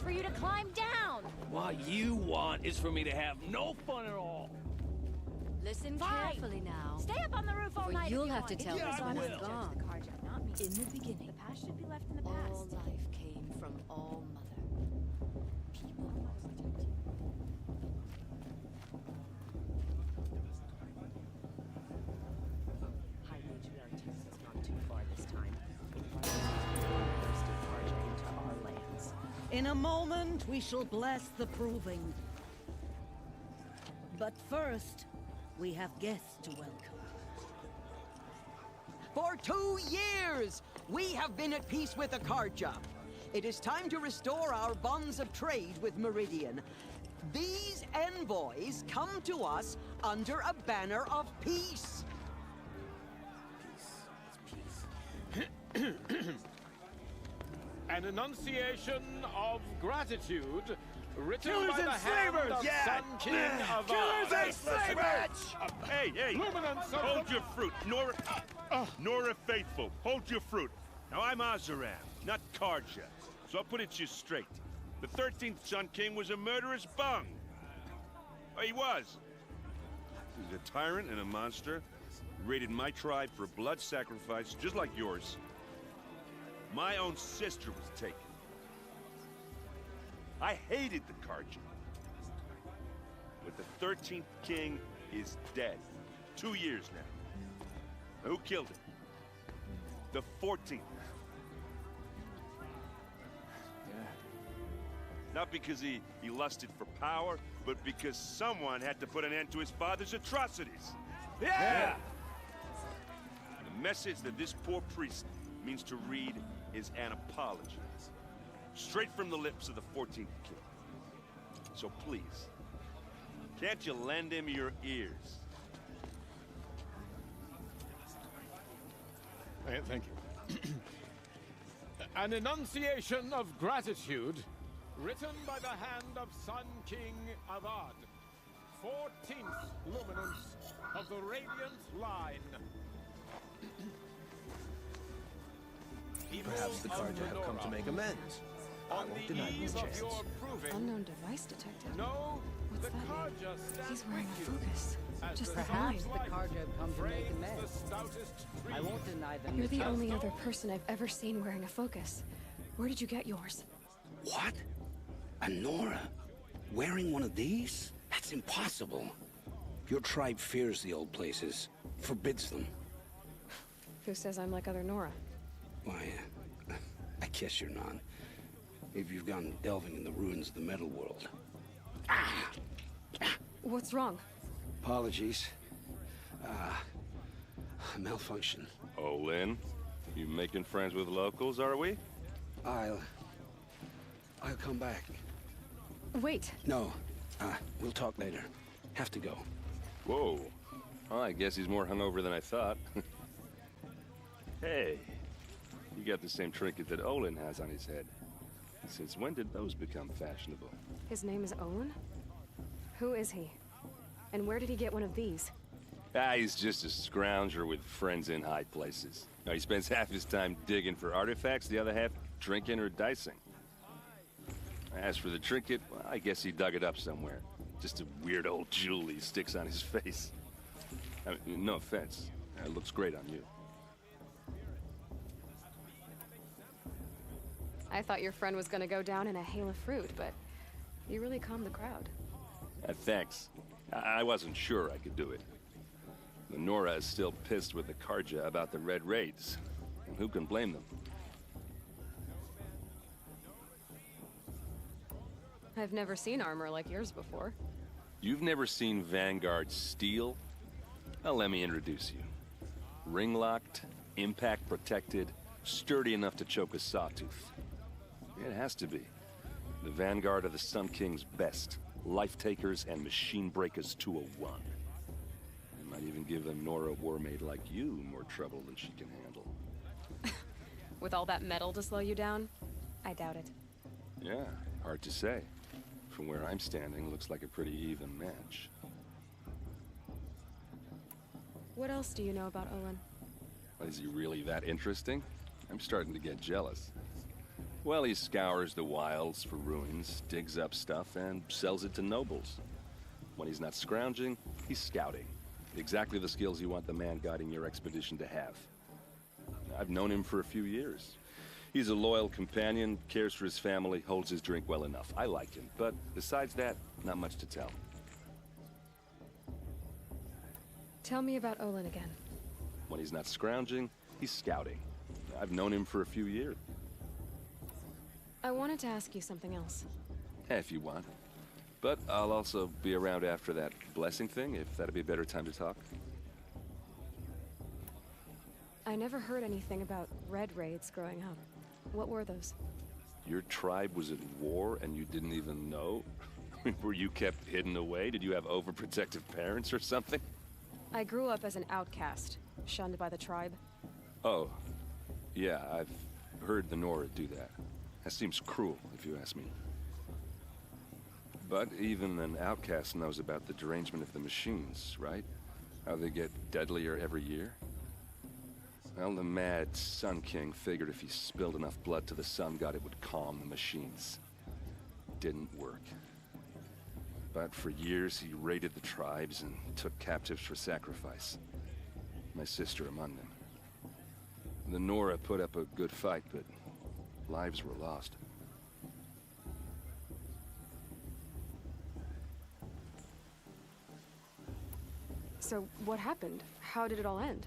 for you to climb down! What you want is for me to have no fun at all. Listen Fine. carefully now. Stay up on the roof all For night. you'll if you have want. to tell Yeah, us I when will. I'm gone. The card job, not me. In the beginning, The past should be left in the all past. life came from All Mother. People. High matriarch has gone too far this time. First departure into our lands. In a moment, we shall bless the proving. But first, we have guests to welcome. For 2 years, we have been at peace with Akarja. It is time to restore our bonds of trade with Meridian. These envoys come to us under a banner of peace. An enunciation of gratitude written Killers by and the hand slavers! of Yeah! Sun King of Killers Ar. and slavers! Hey! Luminance of Hold the... your fruit, Nora. Nora Faithful, hold your fruit. Now I'm Azaram, not Karja, so I'll put it to you straight. The 13th Sun King was a murderous bung. Oh, he was. He was a tyrant and a monster. He raided my tribe for blood sacrifice, just like yours. My own sister was taken. I hated the Karja. But the 13th King is dead. 2 years now. Who killed him? The 14th. Not because he lusted for power, but because someone had to put an end to his father's atrocities. Yeah! The message that this poor priest means to read is an apology. Straight from the lips of the 14th king. So please, can't you lend him your ears? Thank you. An enunciation of gratitude written by the hand of Sun King Avad, 14th luminance of the Radiant Line. Perhaps the Karja have come to make amends. I On won't the deny eve these of chances. your proving, Unknown device detected. no, What's the that mean? Karja stand He's wearing with a you. focus. As Just the the Perhaps sun's the light Karja have come to make frames amends. the stoutest tree. I won't deny them. You're the As only though- other person I've ever seen wearing a focus. Where did you get yours? What? A Nora? Wearing one of these? That's impossible. Your tribe fears the old places, forbids them. Who says I'm like other Nora? Why, I guess you're not. If you've gone delving in the ruins of the metal world. What's wrong? Apologies. Malfunction. Oh, Lynn, you making friends with locals, are we? I'll come back. Wait. No, we'll talk later. Have to go. Whoa. Well, I guess he's more hungover than I thought. Hey, you got the same trinket that Olin has on his head. Since when did those become fashionable? His name is Olin? Who is he? And where did he get one of these? He's just a scrounger with friends in high places. Now, he spends half his time digging for artifacts, the other half drinking or dicing. As for the trinket, well, I guess he dug it up somewhere. Just a weird old jewel he sticks on his face. I mean, no offense. It looks great on you. I thought your friend was gonna go down in a hail of fruit, but you really calmed the crowd. Thanks. I wasn't sure I could do it. The Nora is still pissed with the Karja about the Red Raids. And who can blame them? I've never seen armor like yours before. You've never seen Vanguard steel? Well, let me introduce you. Ring-locked, impact-protected, sturdy enough to choke a sawtooth. It has to be. The Vanguard of the Sun King's best. Life-takers and machine-breakers 201. It might even give a Nora warmaid like you more trouble than she can handle. With all that metal to slow you down? I doubt it. Yeah, hard to say. From where I'm standing, looks like a pretty even match. What else do you know about Olin? Is he really that interesting? I'm starting to get jealous. Well, he scours the wilds for ruins, digs up stuff, and sells it to nobles. When he's not scrounging, he's scouting. Exactly the skills you want the man guiding your expedition to have. I've known him for a few years. He's a loyal companion, cares for his family, holds his drink well enough. I like him, but besides that, not much to tell. Tell me about Olin again. When he's not scrounging, he's scouting. I've known him for a few years. I wanted to ask you something else. If you want. But I'll also be around after that blessing thing, if that'd be a better time to talk. I never heard anything about red raids growing up. What were those? Your tribe was at war and you didn't even know? Were you kept hidden away? Did you have overprotective parents or something? I grew up as an outcast, shunned by the tribe. Oh, yeah, I've heard the Nora do that. That seems cruel, if you ask me. But even an outcast knows about the derangement of the machines, right? How they get deadlier every year? Well, the mad Sun King figured if he spilled enough blood to the Sun God, it would calm the machines. Didn't work. But for years, he raided the tribes and took captives for sacrifice. My sister among them. The Nora put up a good fight, but lives were lost. So, what happened? How did it all end?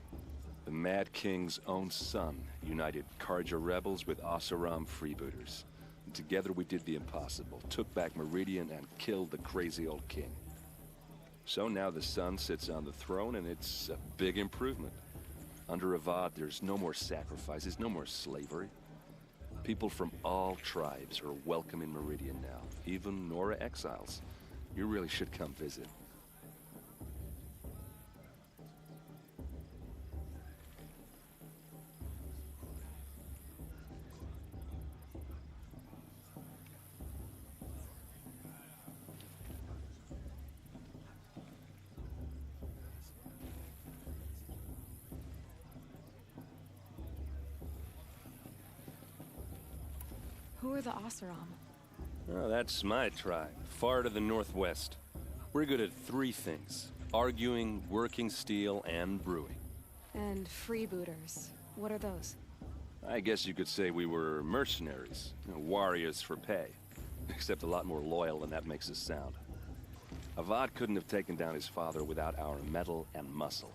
The Mad King's own son united Karja rebels with Oseram freebooters. And together we did the impossible, took back Meridian and killed the crazy old king. So now the son sits on the throne and it's a big improvement. Under Avad, there's no more sacrifices, no more slavery. People from all tribes are welcome in Meridian now, even Nora exiles. You really should come visit. Who are the Oseram? Oh, that's my tribe, far to the northwest. We're good at three things: arguing, working steel, and brewing. And freebooters. What are those? I guess you could say we were mercenaries, warriors for pay. Except a lot more loyal than that makes us sound. Avad couldn't have taken down his father without our metal and muscle.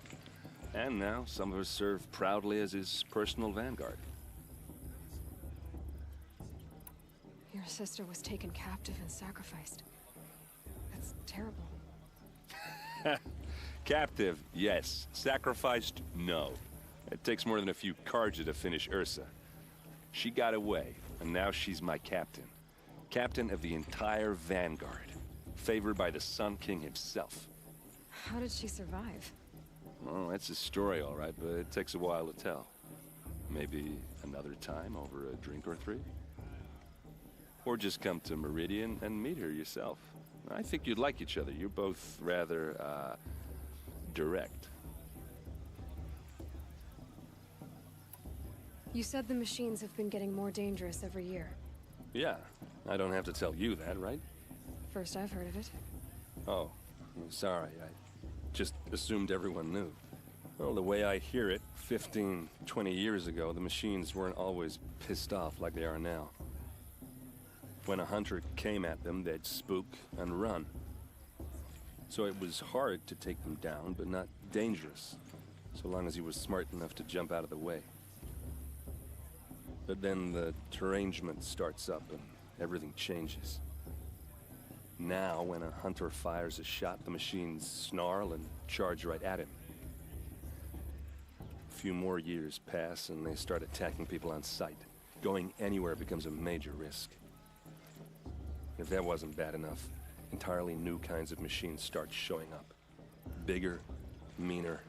And now, some of us serve proudly as his personal vanguard. Your sister was taken captive and sacrificed. That's terrible. Captive, yes. Sacrificed, no. It takes more than a few Karja to finish Ursa. She got away, and now she's my captain. Captain of the entire vanguard. Favored by the Sun King himself. How did she survive? Well, that's a story, all right, but it takes a while to tell. Maybe another time over a drink or three? Or just come to Meridian and meet her yourself. I think you'd like each other. You're both rather, direct. You said the machines have been getting more dangerous every year. Yeah, I don't have to tell you that, right? First I've heard of it. Oh, I'm sorry. I just assumed everyone knew. Well, the way I hear it, 15, 20 years ago, the machines weren't always pissed off like they are now. When a hunter came at them, they'd spook and run. So it was hard to take them down, but not dangerous, so long as he was smart enough to jump out of the way. But then the derangement starts up and everything changes. Now, when a hunter fires a shot, the machines snarl and charge right at him. A few more years pass and they start attacking people on sight. Going anywhere becomes a major risk. If that wasn't bad enough, entirely new kinds of machines start showing up. Bigger, meaner,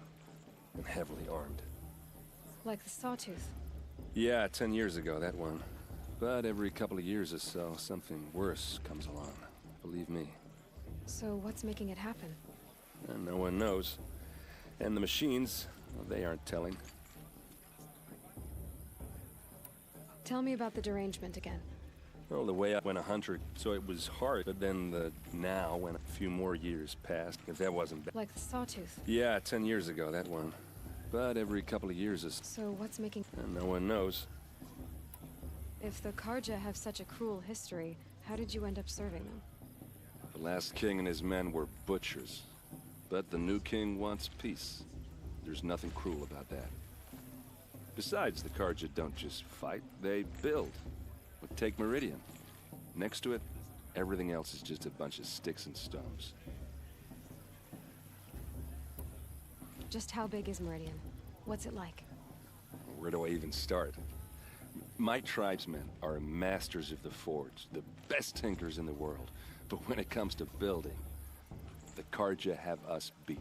and heavily armed. Like the Sawtooth. Yeah, 10 years ago, that one. But every couple of years or so, something worse comes along. Believe me. So what's making it happen? And no one knows. And the machines, well, they aren't telling. Tell me about the derangement again. Well, the way I went a hunter, so it was hard, but then the now, when a few more years passed, if that wasn't bad. Like the sawtooth. Yeah, 10 years ago, that one. But every couple of years is... So what's making... no one knows. If the Karja have such a cruel history, how did you end up serving them? The last king and his men were butchers. But the new king wants peace. There's nothing cruel about that. Besides, the Karja don't just fight, they build. But take Meridian. Next to it, everything else is just a bunch of sticks and stones. Just how big is Meridian? What's it like? Where do I even start? My tribesmen are masters of the forge, the best tinkers in the world. But when it comes to building, the Karja have us beat.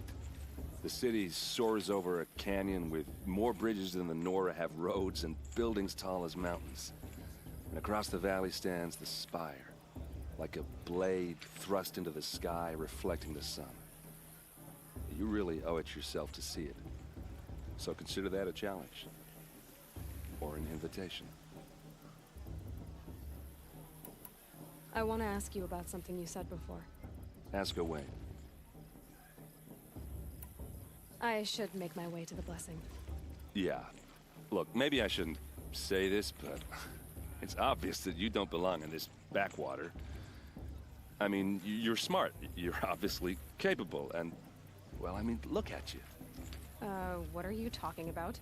The city soars over a canyon with more bridges than the Nora have roads and buildings tall as mountains. And across the valley stands the spire, like a blade thrust into the sky reflecting the sun. You really owe it yourself to see it. So consider that a challenge. Or an invitation. I want to ask you about something you said before. Ask away. I should make my way to the blessing. Yeah. Look, maybe I shouldn't say this, but it's obvious that you don't belong in this backwater. I mean, you're smart. You're obviously capable, and, well, I mean, look at you. What are you talking about?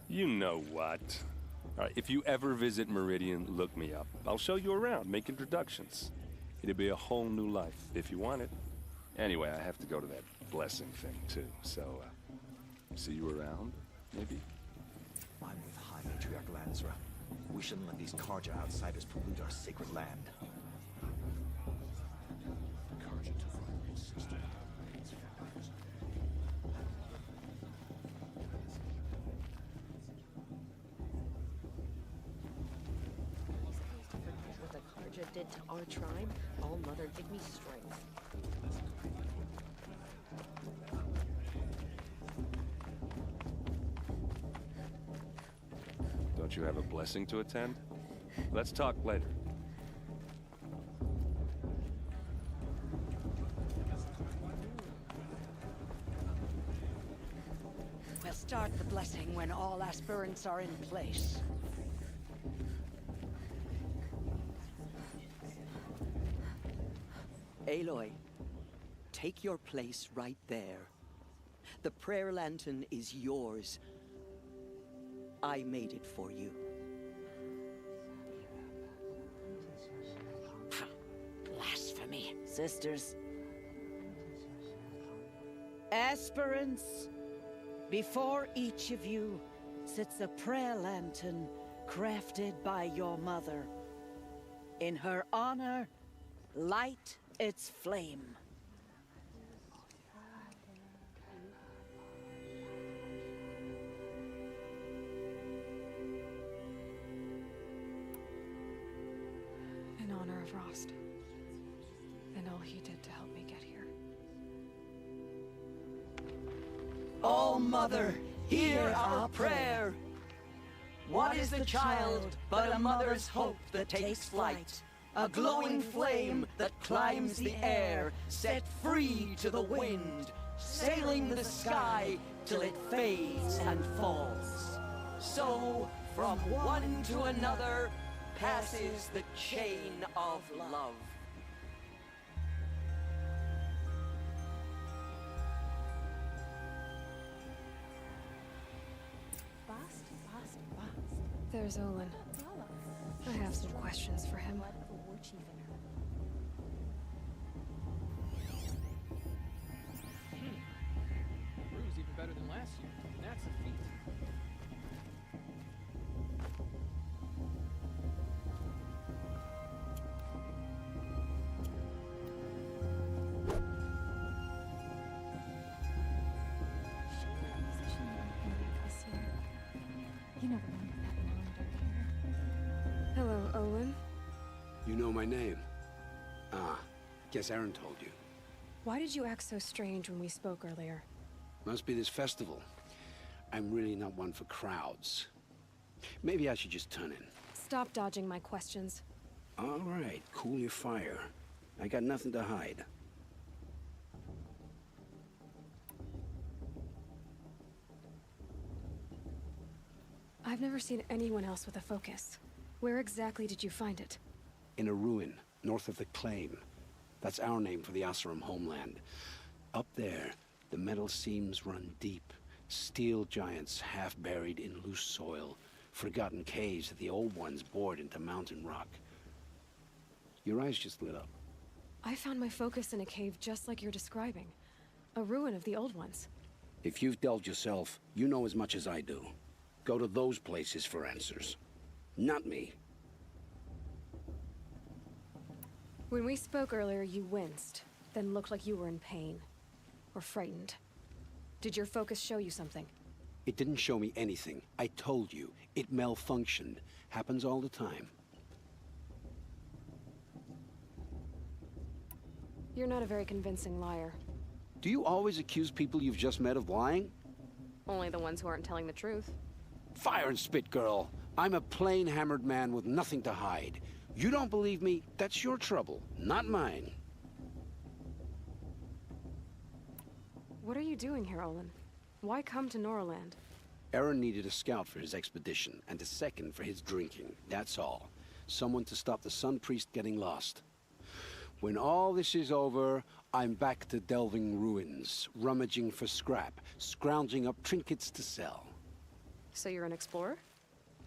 You know what. All right, if you ever visit Meridian, look me up. I'll show you around, make introductions. It'll be a whole new life, if you want it. Anyway, I have to go to that blessing thing, too, so, see you around, maybe? I'm with High Matriarch Lansra. We shouldn't let these Karja outsiders pollute our sacred land. What the Karja did to our tribe, All Mother give me strength. Don't you have a blessing to attend? Let's talk later. We'll start the blessing when all aspirants are in place. Aloy, take your place right there. The prayer lantern is yours. I made it for you. Blasphemy. Sisters. Aspirants, before each of you sits a prayer lantern crafted by your mother. In her honor, light its flame. In honor of Rost. And all he did to help me get here. All Mother, hear our prayer. What is the child but a mother's hope that takes flight? A glowing flame that climbs the air, set free to the wind, sailing the sky till it fades and falls. So, from one to another, passes the chain of love. There's Olin. I have some questions for him. Brew's even better than last year. And that's a feat. Hello, Olin. You know my name? Ah, guess Aaron told you. Why did you act so strange when we spoke earlier? Must be this festival. I'm really not one for crowds. Maybe I should just turn in. Stop dodging my questions. All right, cool your fire. I got nothing to hide. I've never seen anyone else with a focus. Where exactly did you find it? In a ruin, north of the Claim. That's our name for the Oseram homeland. Up there, the metal seams run deep. Steel giants half buried in loose soil. Forgotten caves that the old ones bored into mountain rock. Your eyes just lit up. I found my focus in a cave just like you're describing. A ruin of the old ones. If you've delved yourself, you know as much as I do. Go to those places for answers. Not me. When we spoke earlier, you winced, then looked like you were in pain. Or frightened. Did your focus show you something? It didn't show me anything. I told you. It malfunctioned. Happens all the time. You're not a very convincing liar. Do you always accuse people you've just met of lying? Only the ones who aren't telling the truth. Fire and spit, girl. I'm a plain hammered man with nothing to hide. You don't believe me? That's your trouble, not mine. What are you doing here, Olin? Why come to Norland? Aaron needed a scout for his expedition, and a second for his drinking. That's all. Someone to stop the Sun Priest getting lost. When all this is over, I'm back to delving ruins, rummaging for scrap, scrounging up trinkets to sell. So you're an explorer?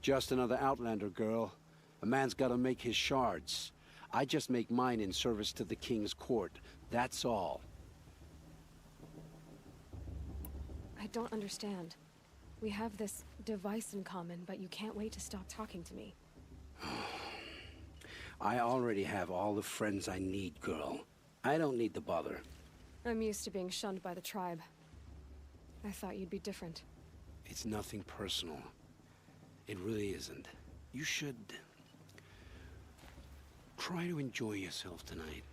Just another Outlander, girl. A man's gotta make his shards. I just make mine in service to the King's court. That's all. I don't understand. We have this device in common, but you can't wait to stop talking to me. I already have all the friends I need, girl. I don't need the bother. I'm used to being shunned by the tribe. I thought you'd be different. It's nothing personal. It really isn't. You should... try to enjoy yourself tonight.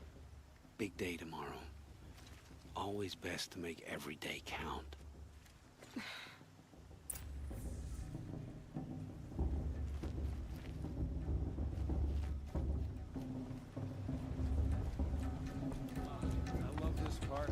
Big day tomorrow. Always best to make every day count. I love this part.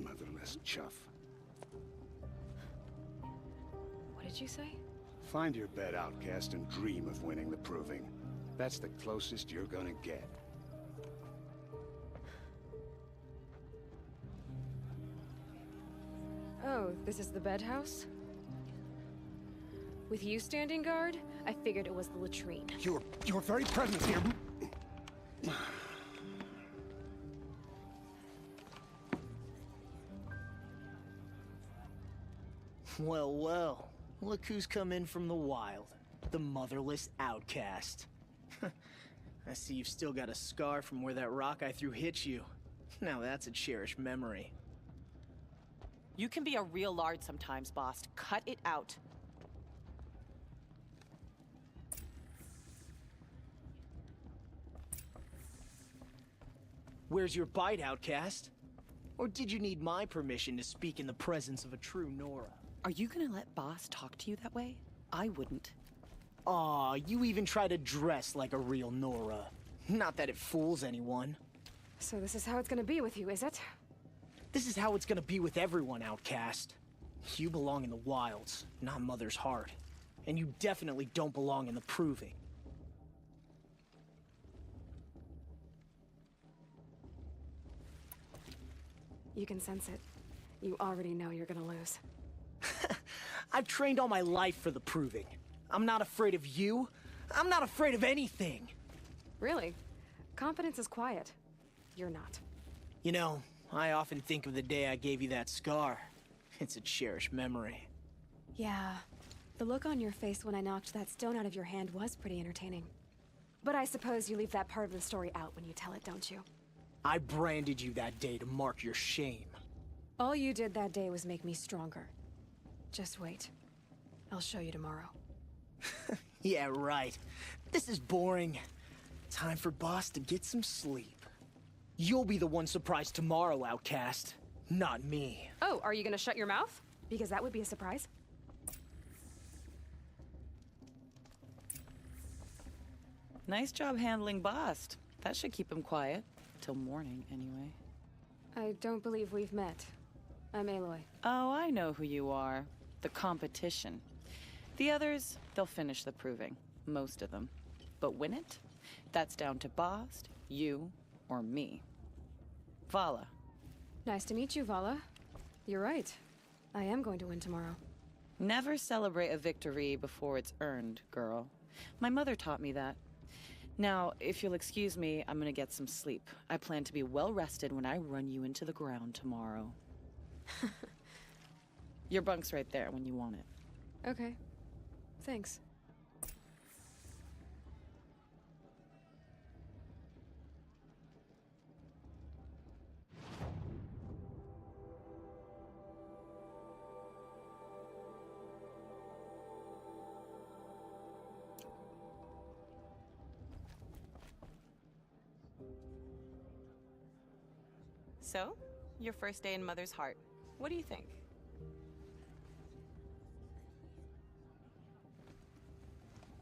Motherless chuff. What did you say? Find your bed, outcast, and dream of winning the proving. That's the closest you're gonna get. Oh, this is the bed house? With you standing guard, I figured it was the latrine. Your very presence here... Well, well. Look who's come in from the wild. The motherless outcast. I see you've still got a scar from where that rock I threw hit you. Now that's a cherished memory. You can be a real lard sometimes, boss. Cut it out. Where's your bite, outcast? Or did you need my permission to speak in the presence of a true Nora? Are you gonna let boss talk to you that way? I wouldn't. Aw, you even try to dress like a real Nora. Not that it fools anyone. So this is how it's gonna be with you, is it? This is how it's gonna be with everyone, outcast. You belong in the wilds, not Mother's heart. And you definitely don't belong in the proving. You can sense it. You already know you're gonna lose. I've trained all my life for the proving. I'm not afraid of you. I'm not afraid of anything. Really? Confidence is quiet. You're not. You know, I often think of the day I gave you that scar. It's a cherished memory. Yeah. The look on your face when I knocked that stone out of your hand was pretty entertaining. But I suppose you leave that part of the story out when you tell it, don't you? I branded you that day to mark your shame. All you did that day was make me stronger. Just wait. I'll show you tomorrow. Yeah, right. This is boring. Time for Boss to get some sleep. You'll be the one surprised tomorrow, Outcast. Not me. Oh, are you gonna shut your mouth? Because that would be a surprise. Nice job handling Bast. That should keep him quiet. Till morning, anyway. I don't believe we've met. I'm Aloy. Oh, I know who you are. The competition. The others, they'll finish the proving. Most of them. But win it? That's down to Bast, you, or me. Vala. Nice to meet you, Vala. You're right. I am going to win tomorrow. Never celebrate a victory before it's earned, girl. My mother taught me that. Now, if you'll excuse me, I'm gonna get some sleep. I plan to be well rested when I run you into the ground tomorrow. Your bunk's right there when you want it. Okay. Thanks. So, your first day in Mother's Heart. What do you think?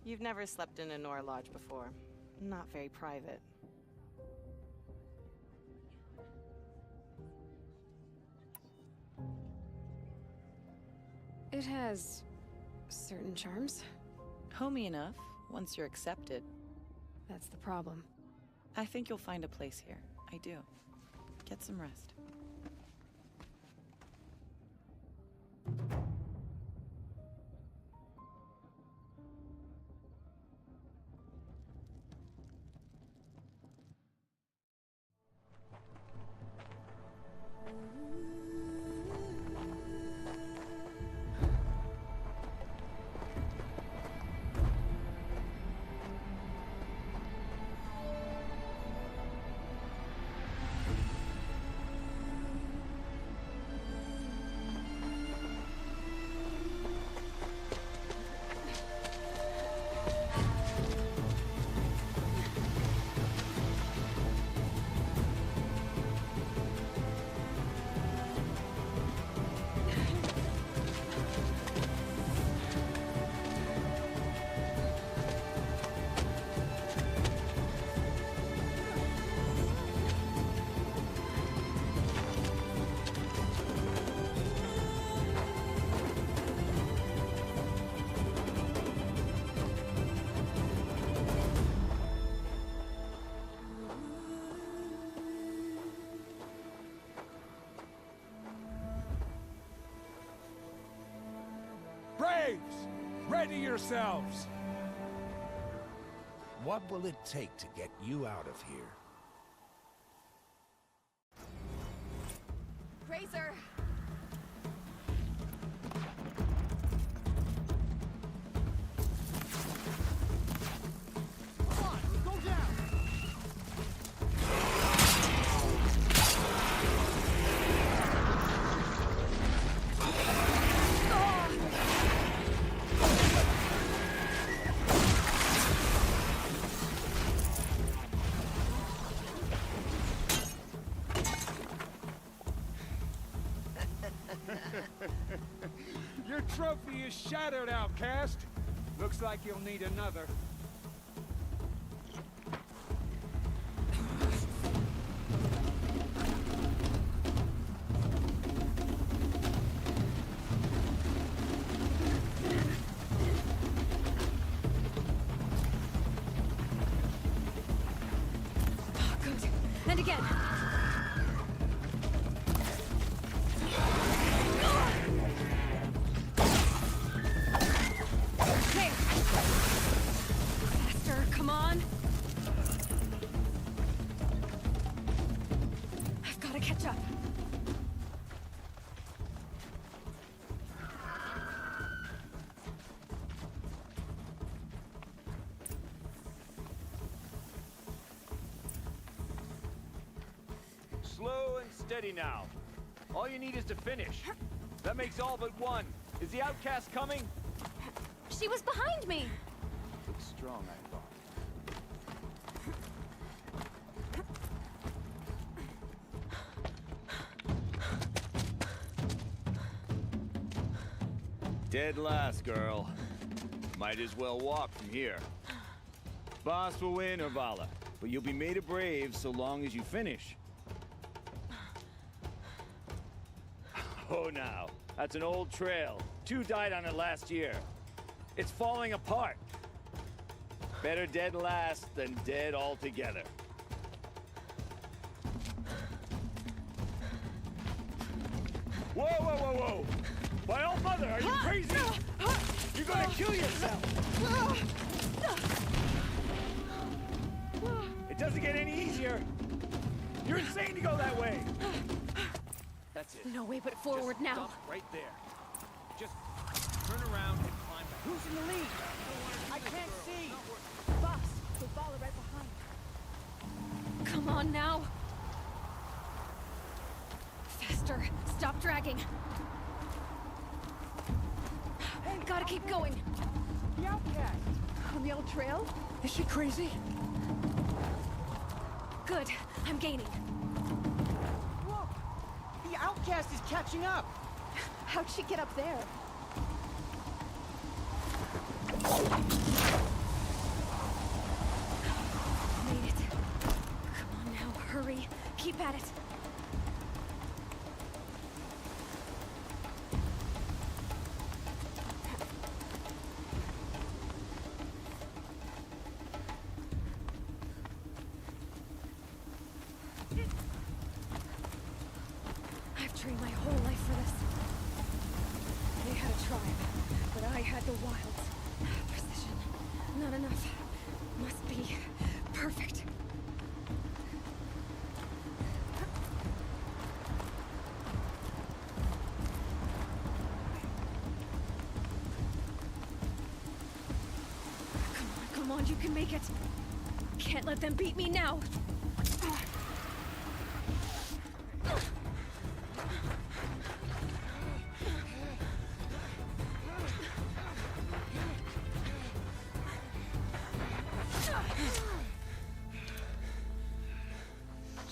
You've never slept in a Nora Lodge before. Not very private. It has certain charms. Homey enough, once you're accepted. That's the problem. I think you'll find a place here. I do. Get some rest. Braves! Ready yourselves! What will it take to get you out of here? Razor! Your trophy is shattered, Outcast. Looks like you'll need another. Good. And again. There. Faster, come on. I've got to catch up. Slow and steady now. All you need is to finish. That makes all but one. Is the outcast coming? She was behind me! Looks strong, I thought. Dead last, girl. Might as well walk from here. Boss will win, Urvala, but you'll be made a brave so long as you finish. Oh, now. That's an old trail. 2 died on it last year. It's falling apart. Better dead last than dead altogether. Whoa, whoa, whoa, whoa! My old mother, are you crazy? You're gonna kill yourself! It doesn't get any easier! You're insane to go that way! That's it. No way but forward Just now. Stop right there. Just turn around and climb back. Who's in the lead? I can't see. Boss, we'll follow right behind. Come on now. Faster. Stop dragging. Gotta keep going. The outcast. On the old trail? Is she crazy? Good. I'm gaining. Look! The outcast is catching up! How'd she get up there? Made it. Come on now, hurry. Keep at it. I've trained my whole life for this. They had a tribe, but I had the wilds. Precision. Not enough. Must be perfect. Come on, you can make it. Can't let them beat me now.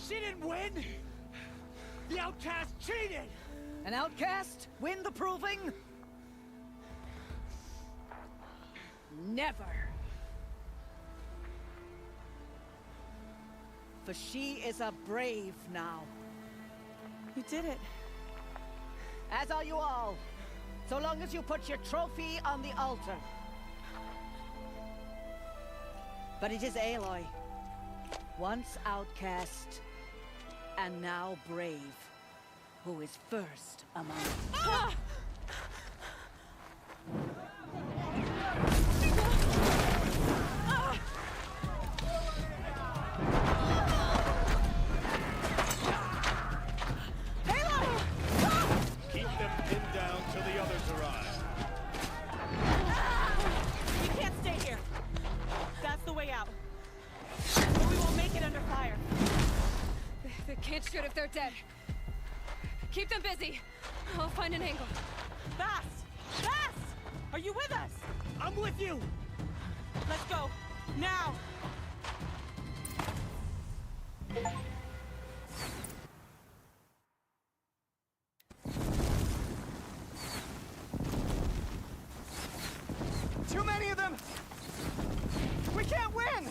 She didn't win! The outcast cheated! An outcast win the proving? Never. For she is a brave now. You did it. As are you all. So long as you put your trophy on the altar. But it is Aloy. Once outcast, and now brave, who is first among us. Keep them pinned down till the others arrive. You can't stay here. That's the way out. Or we won't make it under fire. They can't shoot if they're dead. Keep them busy. I'll find an angle. Fast! Fast! Are you with us? I'm with you! Let's go. Now! Too many of them! We can't win!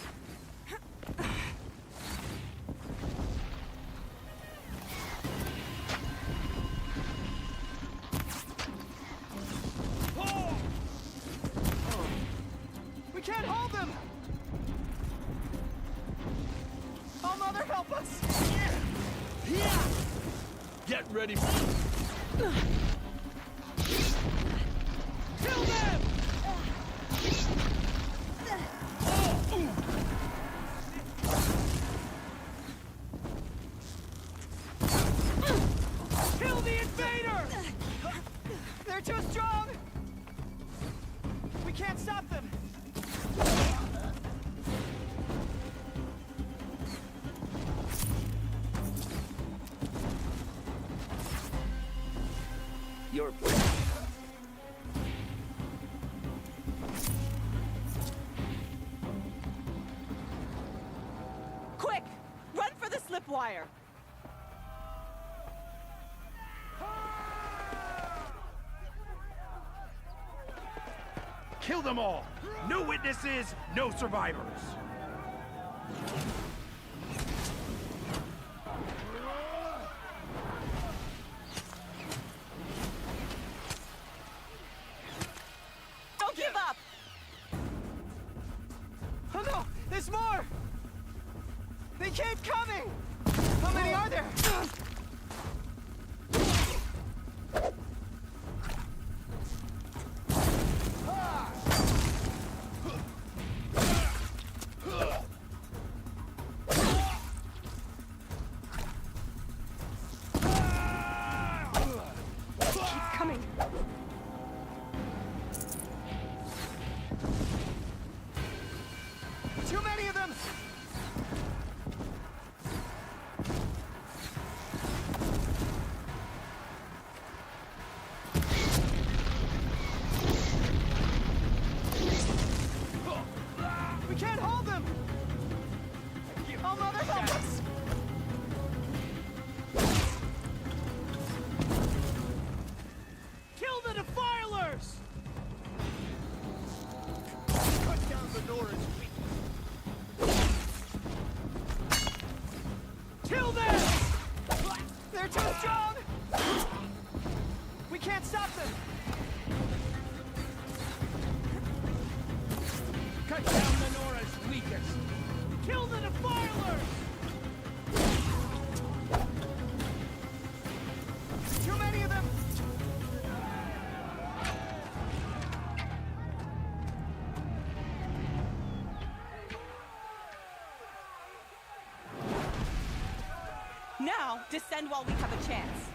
We can't hold them! Oh, Mother, help us! Get ready. Kill them! Kill the invader! They're too strong! We can't stop them! your... Quick! Run for the slip wire! Kill them all! No witnesses, no survivors! Don't give up! Oh no! There's more! They keep coming! How many are there? Coming. Too many of them! We can't hold them! Oh, Mother, help us! Kill the defilers! Cut down the Nora's weak. Kill them! They're too strong! We can't stop them! Cut down the Nora's weakest! Kill the defilers! Too many of them! Now, descend while we have a chance.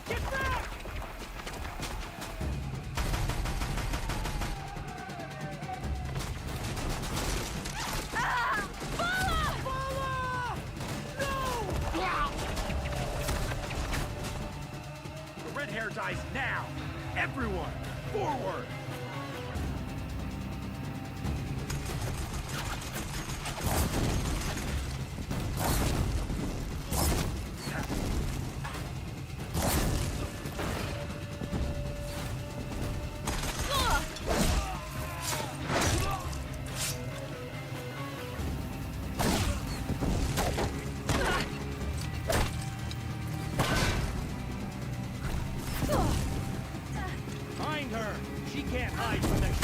Get back! Ah! Bala! Bala! No! The red hair dies now! Everyone, forward! Find her! She can't hide from this.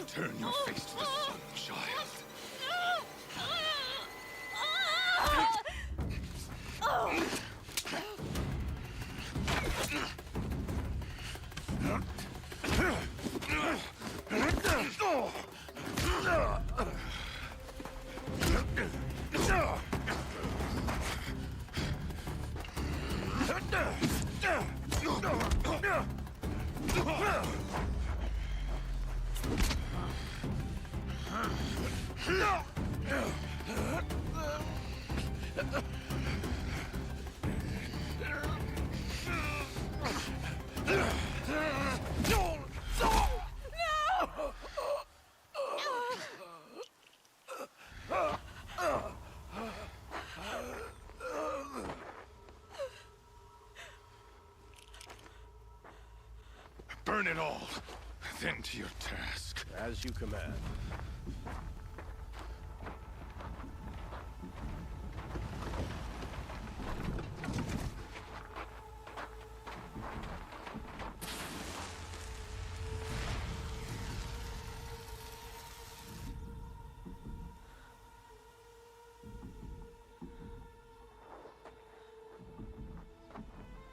Turn your face to the sun, child. Burn it all, then to your task. As you command.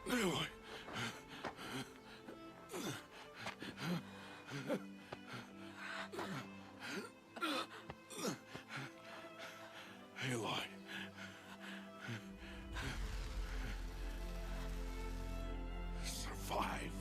Aloy. Aloy. Survive.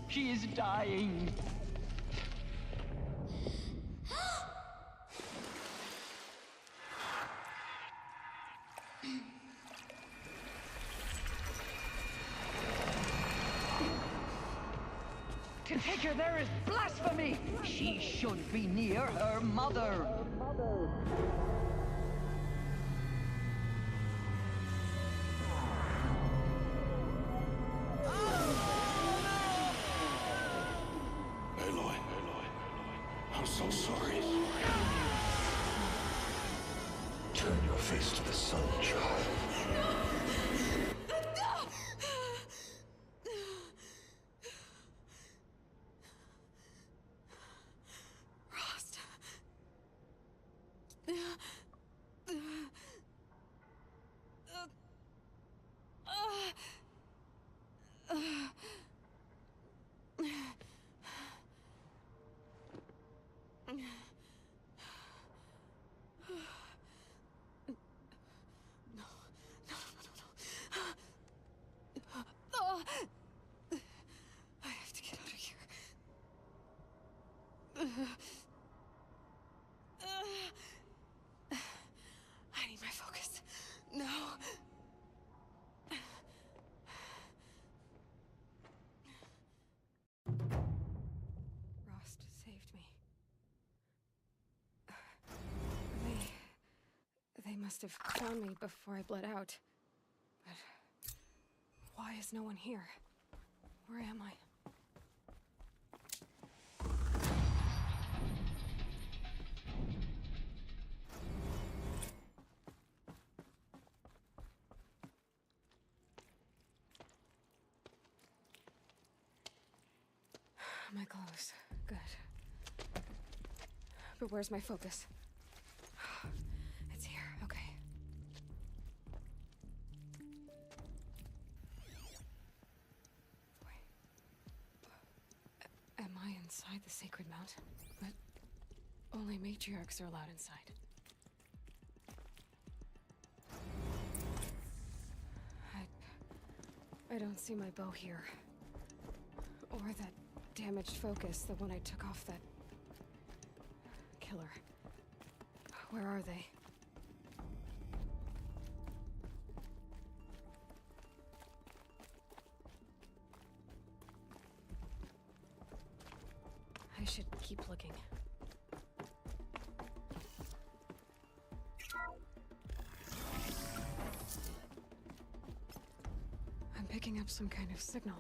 She is dying. To take her there is blasphemy! She should be near her mother. Aloy. I'm so sorry. Turn your face to the sun, child. Rost. I have to get out of here. I need my focus. No. Rost saved me. They must have found me before I bled out. But why is no one here? Where am I? My clothes. Good. But where's my focus? It's here. Okay. Am I inside the sacred mountain? But only matriarchs are allowed inside. I don't see my bow here. Or that damaged focus, the one I took off that killer. Where are they? I should keep looking. I'm picking up some kind of signal.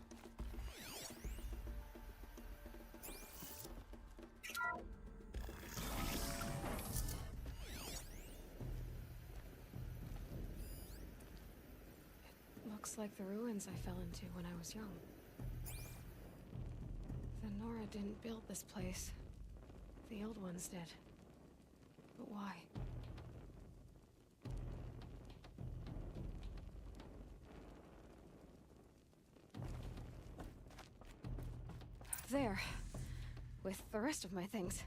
Looks like the ruins I fell into when I was young. The Nora didn't build this place. The old ones did. But why? There. With the rest of my things.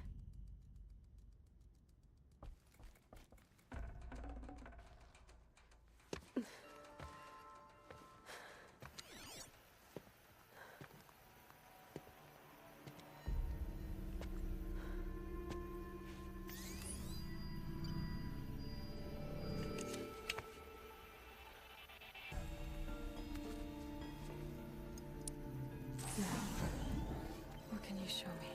What can you show me?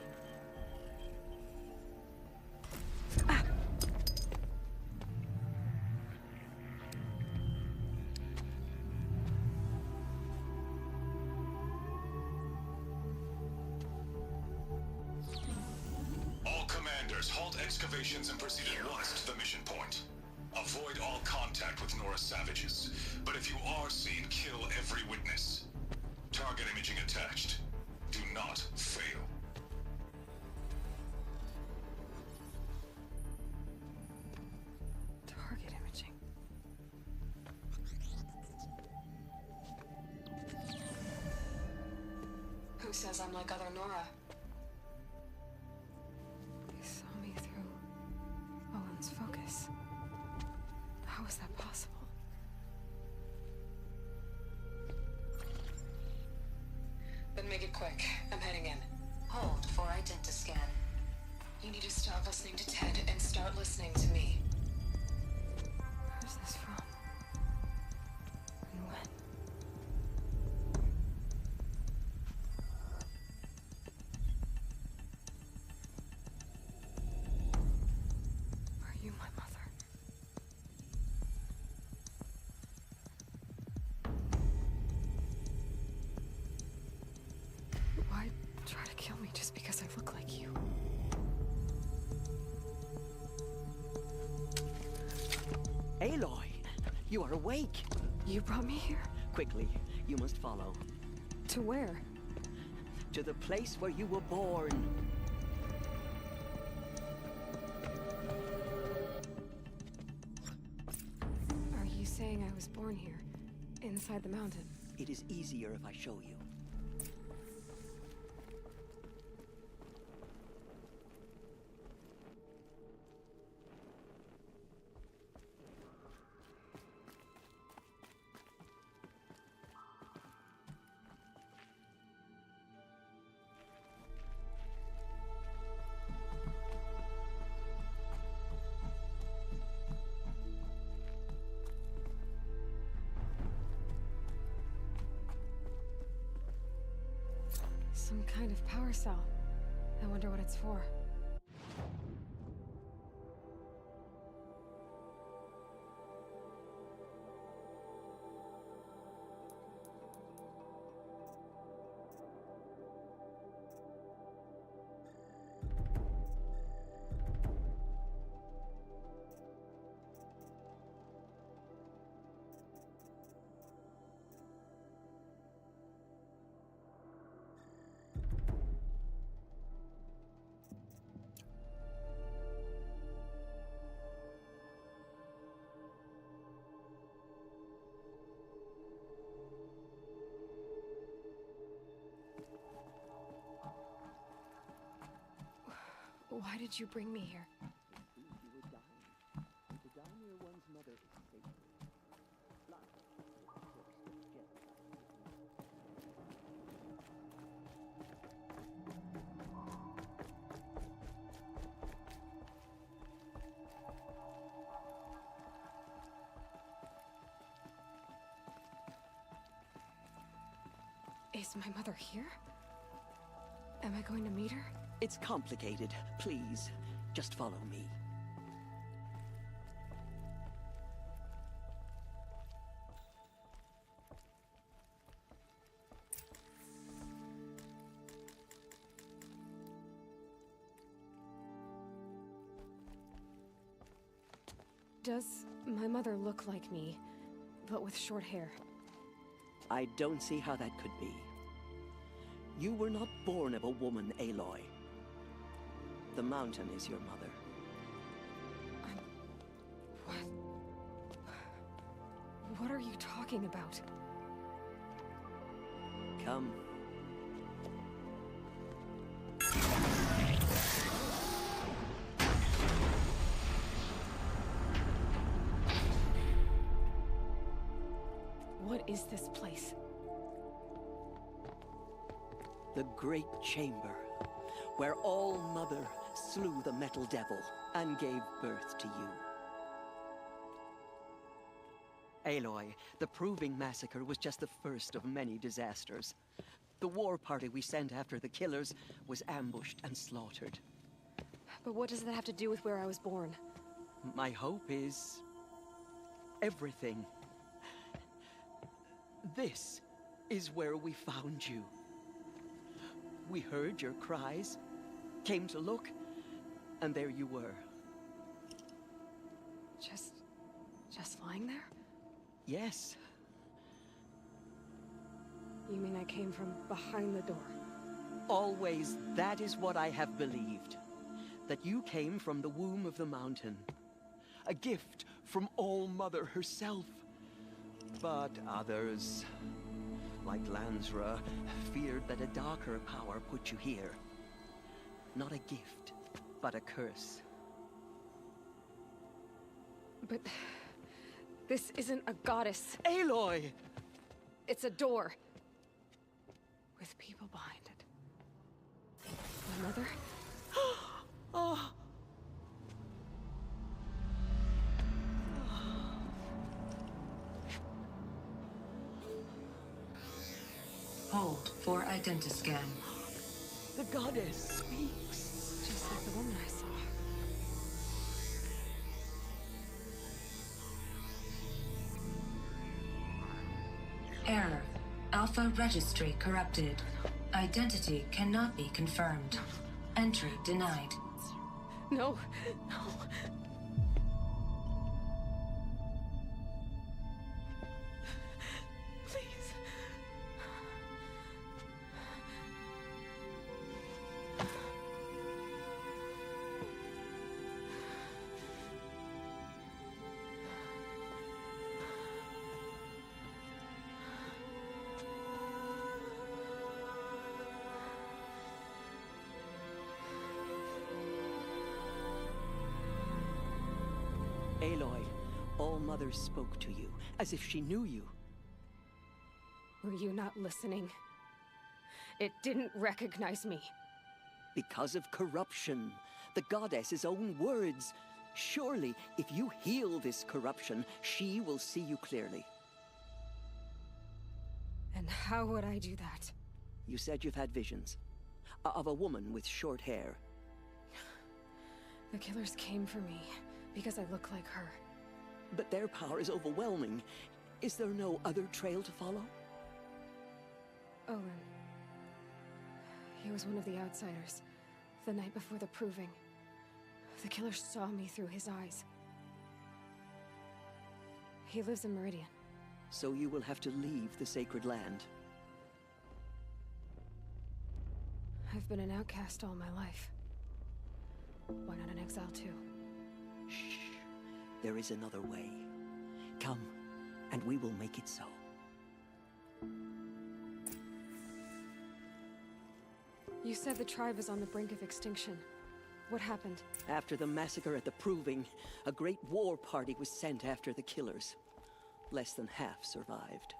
All commanders, halt excavations and proceed at once to the mission point. Avoid all contact with Nora savages, but if you are seen, kill every witness. Target imaging attached. Do not fail. Target imaging. Who says I'm like other Nora? You saw me through Owen's focus. How is that possible? Then make it quick. I'm heading in. Hold for identiscan. You need to stop listening to Ted and start listening to me. Where's this from? And when? Are you my mother? Why try to kill me just because I look like you? Aloy, you are awake. You brought me here? Quickly, you must follow. To where? To the place where you were born. Are you saying I was born here? Inside the mountain? It is easier if I show you. Some kind of power cell. I wonder what it's for. Why did you bring me here? Is my mother here? Am I going to meet her? It's complicated. Please, just follow me. Does my mother look like me, but with short hair? I don't see how that could be. You were not born of a woman, Aloy. The mountain is your mother. What are you talking about? Come. What is this place? The Great Chamber, where All-Mother slew the Metal Devil and gave birth to you. Aloy, the Proving Massacre was just the first of many disasters. The war party we sent after the killers was ambushed and slaughtered. But what does that have to do with where I was born? My hope is... everything. This is where we found you. We heard your cries, came to look, and there you were. Just lying there? Yes. You mean I came from behind the door? Always, that is what I have believed. That you came from the womb of the mountain. A gift from All-Mother herself. But others, like Lansra, feared that a darker power put you here. Not a gift, but a curse. But... this isn't a goddess. Aloy! It's a door. With people behind it. My mother? Oh! Hold for identiscan. The goddess speaks. Just like the woman I saw. Error. Alpha registry corrupted. Identity cannot be confirmed. Entry denied. No. No. Please. Aloy, All-Mother spoke to you, as if she knew you. Were you not listening? It didn't recognize me. Because of corruption. The goddess's own words. Surely, if you heal this corruption, she will see you clearly. And how would I do that? You said you've had visions. Of a woman with short hair. The killers came for me, because I look like her. But their power is overwhelming. Is there no other trail to follow? Owen. He was one of the outsiders, the night before the Proving. The killer saw me through his eyes. He lives in Meridian. So you will have to leave the sacred land. I've been an outcast all my life. Why not an exile too? Shh. There is another way. Come, and we will make it so. You said the tribe is on the brink of extinction. What happened? After the massacre at the Proving, a great war party was sent after the killers. Less than half survived.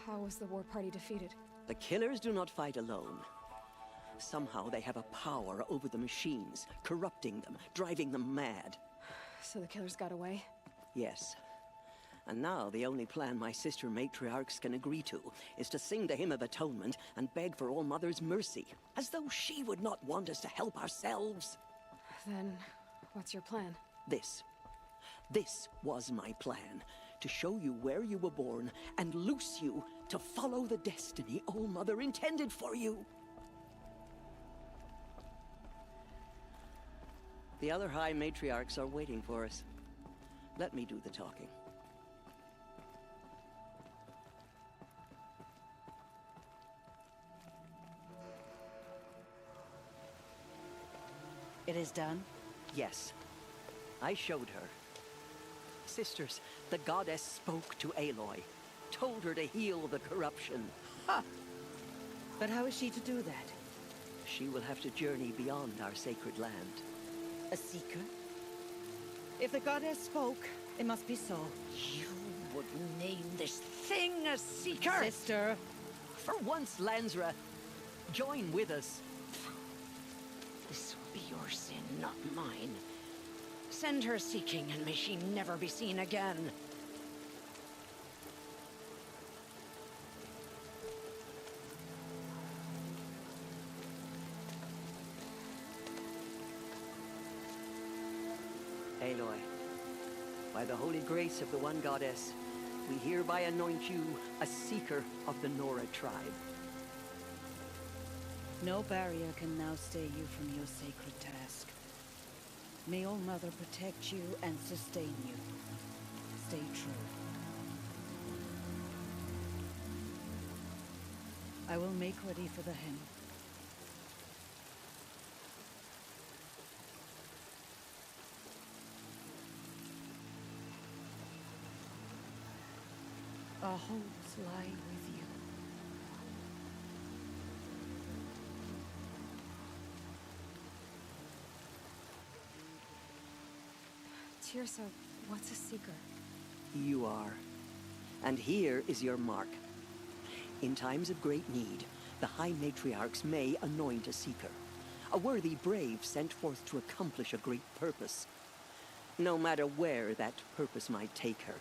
How was the war party defeated? The killers do not fight alone. Somehow they have a power over the machines, corrupting them, driving them mad. So the killers got away? Yes. And now the only plan my sister matriarchs can agree to is to sing the Hymn of Atonement and beg for All-Mother's mercy, as though she would not want us to help ourselves. Then, what's your plan? This. This was my plan. To show you where you were born and loose you to follow the destiny All-Mother intended for you. The other High Matriarchs are waiting for us. Let me do the talking. It is done? Yes. I showed her. Sisters, the goddess spoke to Aloy. Told her to heal the corruption. Ha! But how is she to do that? She will have to journey beyond our sacred land. A seeker? If the goddess spoke, it must be so. You would name this thing a seeker? Sister! For once, Lansra, join with us. This will be your sin, not mine. Send her seeking, and may she never be seen again. Aloy, by the holy grace of the One Goddess, we hereby anoint you a seeker of the Nora tribe. No barrier can now stay you from your sacred task. May All Mother protect you and sustain you. Stay true. I will make ready for the hymn. Our hopes lie with you. Tirsa, what's a seeker? You are. And here is your mark. In times of great need, the High Matriarchs may anoint a seeker. A worthy brave sent forth to accomplish a great purpose. No matter where that purpose might take her.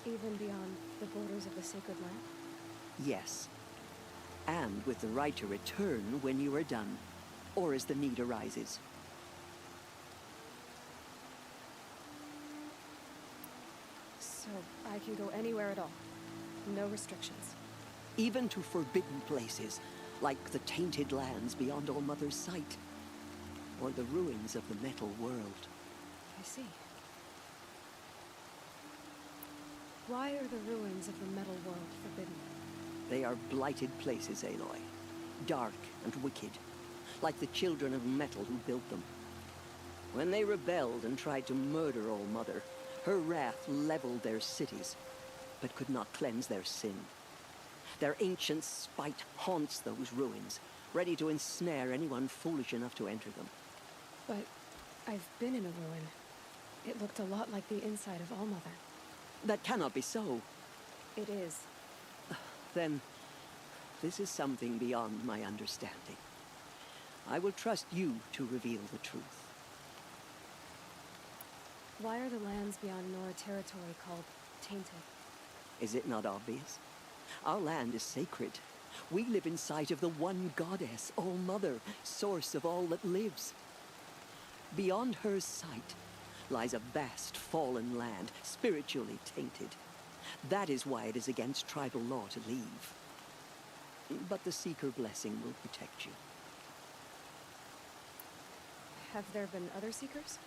Even beyond the borders of the sacred land? Yes. And with the right to return when you are done, or as the need arises. So I can go anywhere at all? No restrictions? Even to forbidden places, like the tainted lands beyond All Mother's sight. Or the ruins of the metal world. I see. Why are the ruins of the metal world forbidden? They are blighted places, Aloy. Dark and wicked. Like the children of metal who built them. When they rebelled and tried to murder All Mother, her wrath leveled their cities, but could not cleanse their sin. Their ancient spite haunts those ruins, ready to ensnare anyone foolish enough to enter them. But I've been in a ruin. It looked a lot like the inside of All Mother. That cannot be so. It is. Then, this is something beyond my understanding. I will trust you to reveal the truth. Why are the lands beyond Nora territory called tainted? Is it not obvious? Our land is sacred. We live in sight of the One Goddess, All Mother, source of all that lives. Beyond her sight lies a vast fallen land, spiritually tainted. That is why it is against tribal law to leave. But the Seeker blessing will protect you. Have there been other Seekers?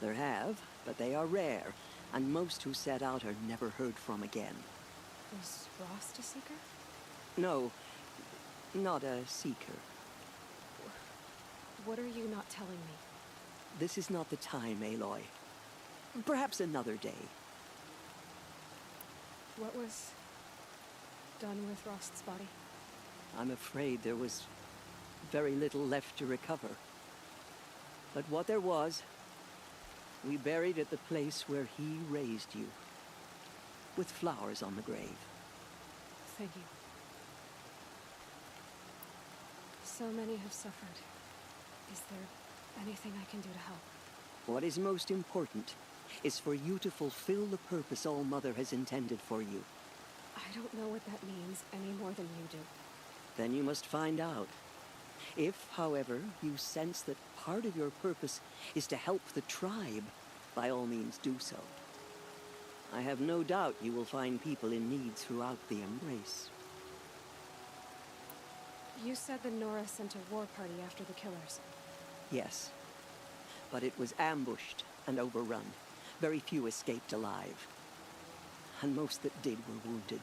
There have, but they are rare, and most who set out are never heard from again. Was Rost a Seeker? No, not a Seeker. What are you not telling me? This is not the time, Aloy. Perhaps another day. What was done with Rost's body? I'm afraid there was very little left to recover. But what there was, we buried at the place where he raised you, with flowers on the grave. Thank you. So many have suffered. Is there anything I can do to help? What is most important is for you to fulfill the purpose All Mother has intended for you. I don't know what that means any more than you do. Then you must find out. If, however, you sense that part of your purpose is to help the tribe, by all means do so. I have no doubt you will find people in need throughout the Embrace. You said the Nora sent a war party after the killers. Yes. but it was ambushed and overrun. Very few escaped alive. And most that did were wounded.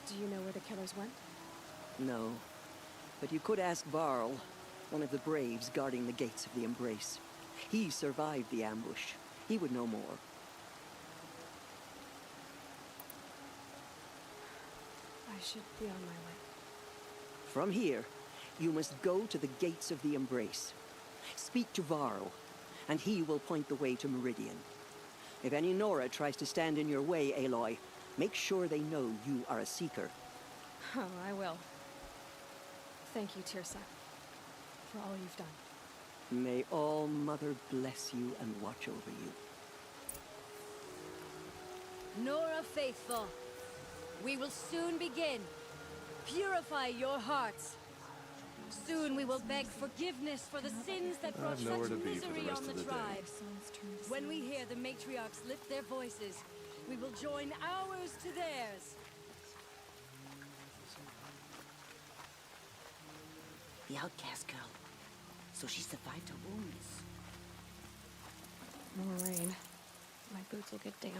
Do you know where the killers went? No. But you could ask Varl, one of the braves guarding the gates of the Embrace. He survived the ambush. He would know more. I should be on my way. From here, you must go to the gates of the Embrace. Speak to Varl, and he will point the way to Meridian. If any Nora tries to stand in your way, Aloy, make sure they know you are a Seeker. Oh, I will. Thank you, Tirsa, for all you've done. May All Mother bless you and watch over you. Nora Faithful, we will soon begin. Purify your hearts. Soon we will beg forgiveness for the sins that brought such misery on the tribe. When we hear the matriarchs lift their voices, we will join ours to theirs. The outcast girl. So she survived her wounds. More rain. My boots will get damp.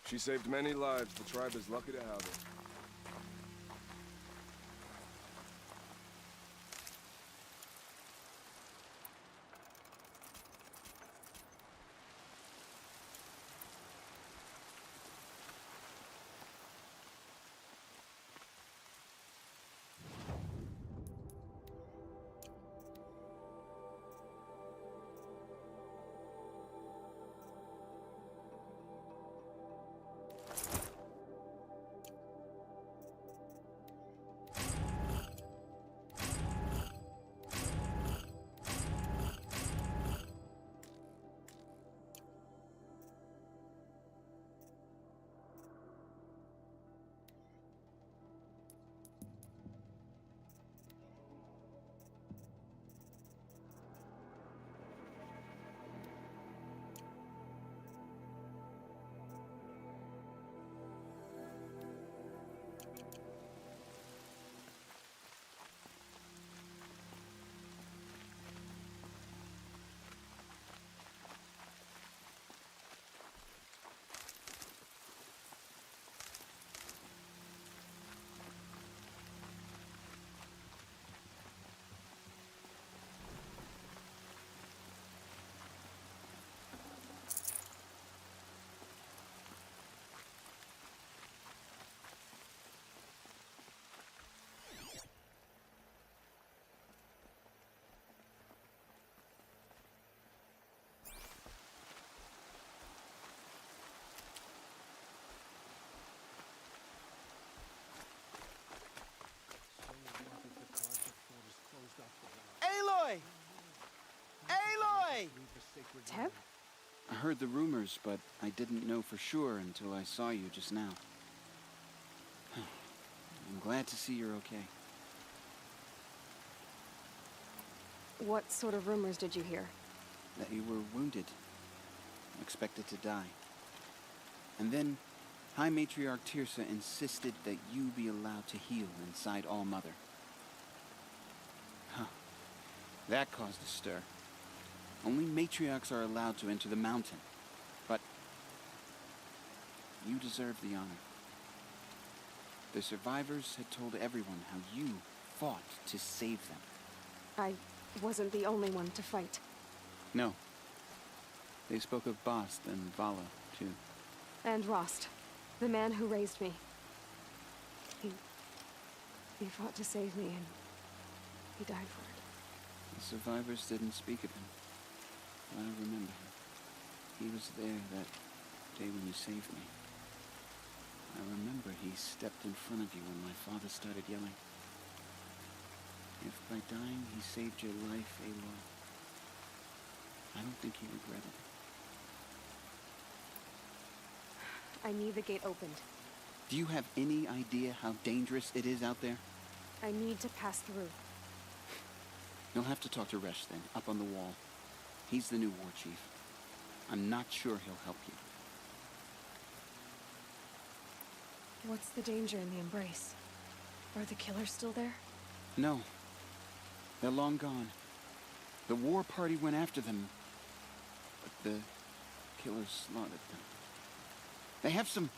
She saved many lives. The tribe is lucky to have her. Aloy! Aloy! Teb? I heard the rumors, but I didn't know for sure until I saw you just now. I'm glad to see you're okay. What sort of rumors did you hear? That you were wounded. Expected to die. And then, High Matriarch Tirsa insisted that you be allowed to heal inside All Mother. Huh. That caused a stir. Only matriarchs are allowed to enter the mountain. But you deserve the honor. The survivors had told everyone how you fought to save them. I wasn't the only one to fight. No. They spoke of Bast and Vala, too. And Rost, the man who raised me. He fought to save me, and he died for it. The survivors didn't speak of him. But I remember him. He was there that day when you saved me. I remember he stepped in front of you when my father started yelling. If by dying he saved your life, Aloy, I don't think he regretted it. I need the gate opened. Do you have any idea how dangerous it is out there? I need to pass through. You'll have to talk to Resh then, up on the wall. He's the new war chief. I'm not sure he'll help you. What's the danger in the Embrace? Are the killers still there? No. They're long gone. The war party went after them, but the killers slaughtered them. They have some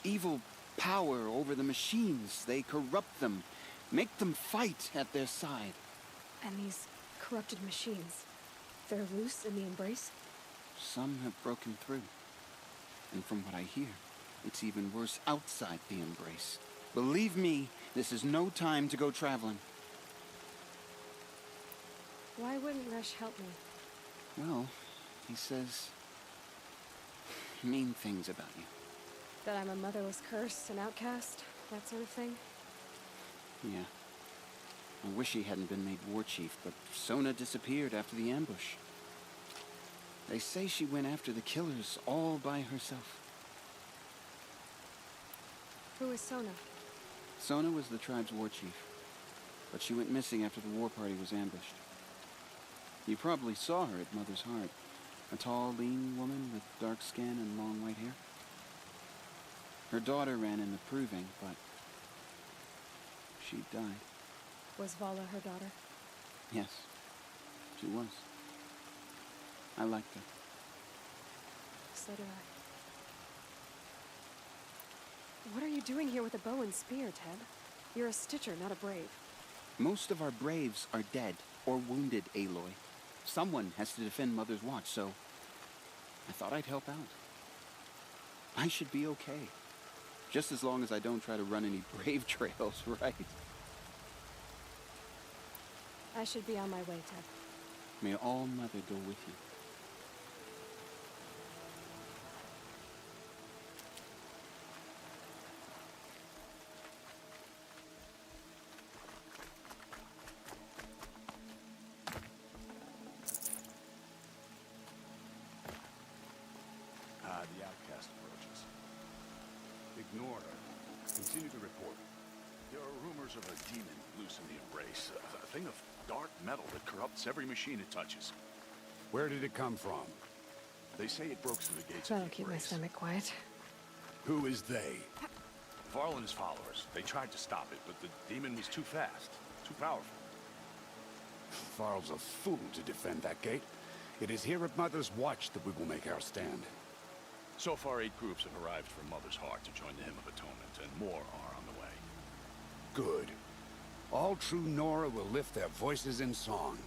evil power over the machines. They corrupt them, make them fight at their side. And these corrupted machines, they're loose in the Embrace? Some have broken through. And from what I hear, it's even worse outside the Embrace. Believe me, this is no time to go traveling. Why wouldn't Resh help me? Well, he says mean things about you. That I'm a motherless curse, an outcast, that sort of thing? Yeah. I wish he hadn't been made war chief, but Sona disappeared after the ambush. They say she went after the killers all by herself. Who is Sona? Sona was the tribe's war chief, but she went missing after the war party was ambushed. You probably saw her at Mother's Heart. A tall, lean woman with dark skin and long white hair. Her daughter ran in the proving, but she died. Was Vala her daughter? Yes, she was. I liked her. So do I. What are you doing here with a bow and spear, Ted? You're a Stitcher, not a Brave. Most of our Braves are dead or wounded, Aloy. Someone has to defend Mother's Watch, so I thought I'd help out. I should be okay. Just as long as I don't try to run any Brave trails, right? I should be on my way, Ted. May All Mother go with you. The outcast approaches. Ignore her. Continue to report. There are rumors of a demon loose in the Embrace. A thing of dark metal that corrupts every machine it touches. Where did it come from? They say it broke through the gates That'll of the keep my Embrace. stomach quiet. Who is they? Varl and his followers. They tried to stop it, but the demon was too fast, too powerful. Varl's a fool to defend that gate. It is here at Mother's Watch that we will make our stand. So far, 8 groups have arrived from Mother's Heart to join the Hymn of Atonement, and more are on the way. Good. All true Nora will lift their voices in song.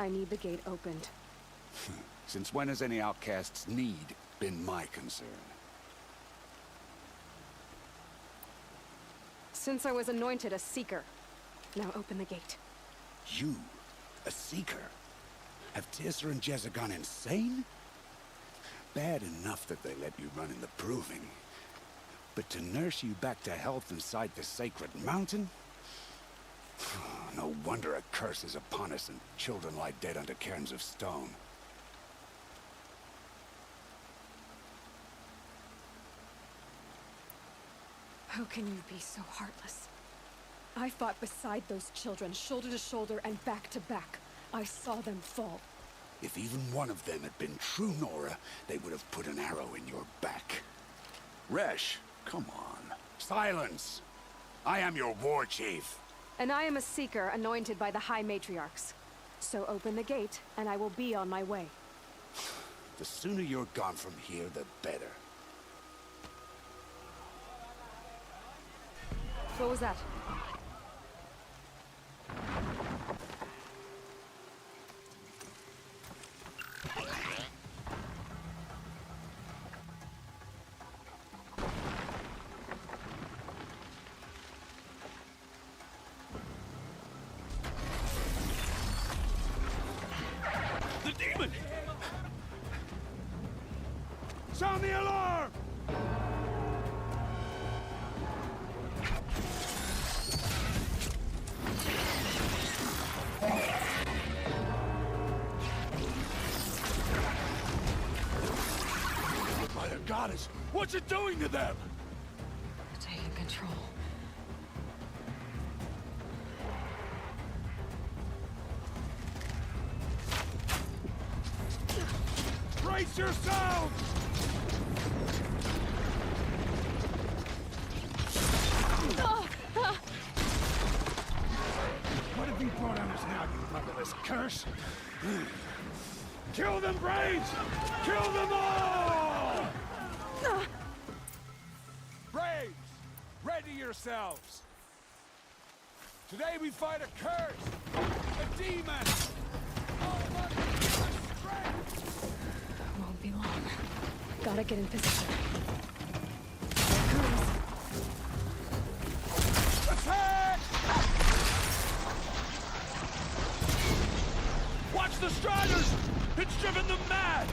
I need the gate opened. Since when has any outcast's need been my concern? Since I was anointed a Seeker. Now open the gate. You? A Seeker? Have Tirsa and Jezza gone insane? Bad enough that they let you run in the Proving. But to nurse you back to health inside the Sacred Mountain? No wonder a curse is upon us and children lie dead under cairns of stone. How can you be so heartless? I fought beside those children, shoulder to shoulder and back to back. I saw them fall. If even one of them had been true Nora, they would have put an arrow in your back. Resh, come on. Silence! I am your war chief. And I am a Seeker anointed by the High Matriarchs. So open the gate, and I will be on my way. The sooner you're gone from here, the better. What was that? The demon! Sound the alarm! Mother Goddess, what's it doing to them? Taking control. Brace yourselves! What have you brought on us now, you motherless curse? Kill them, Braves! Kill them all! Braves, ready yourselves! Today we fight a curse! A demon! Won't be long. Gotta get in position. Attack! Watch the Striders! It's driven them mad!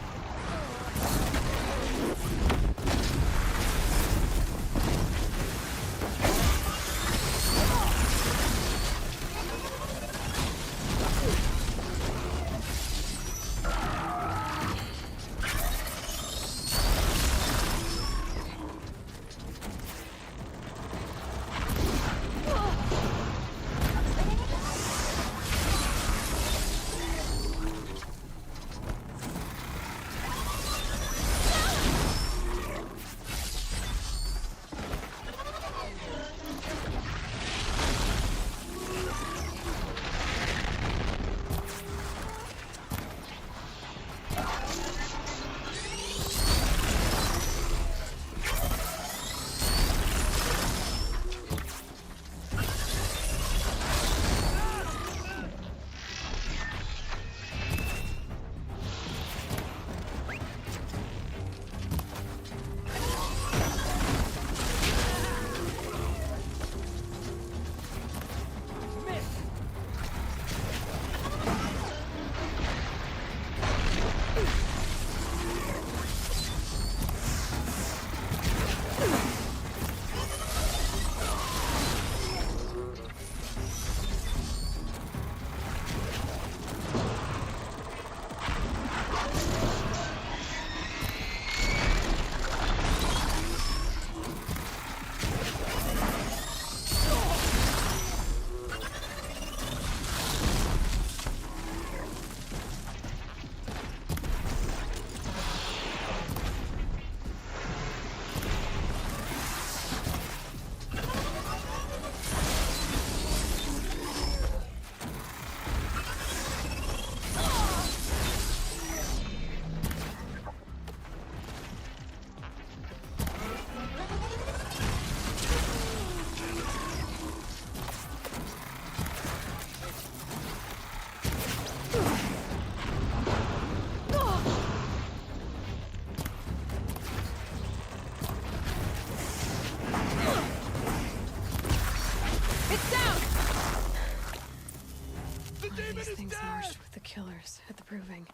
of these things marched with the killers at the proving.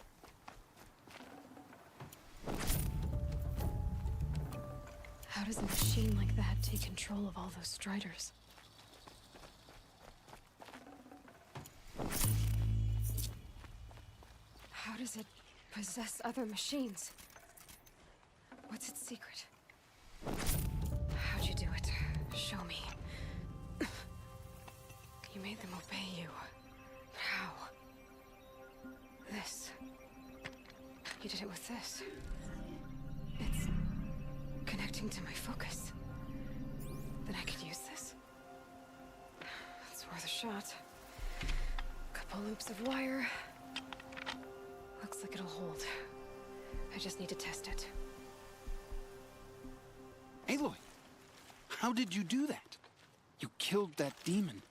How does a machine like that take control of all those Striders? How does it possess other machines? What's its secret? How'd you do it? Show me. You made them obey you. But how? This. You did it with this. It's connecting to my focus. Then I could use this. It's worth a shot. Couple loops of wire. Looks like it'll hold. I just need to test it. Aloy, how did you do that? You killed that demon.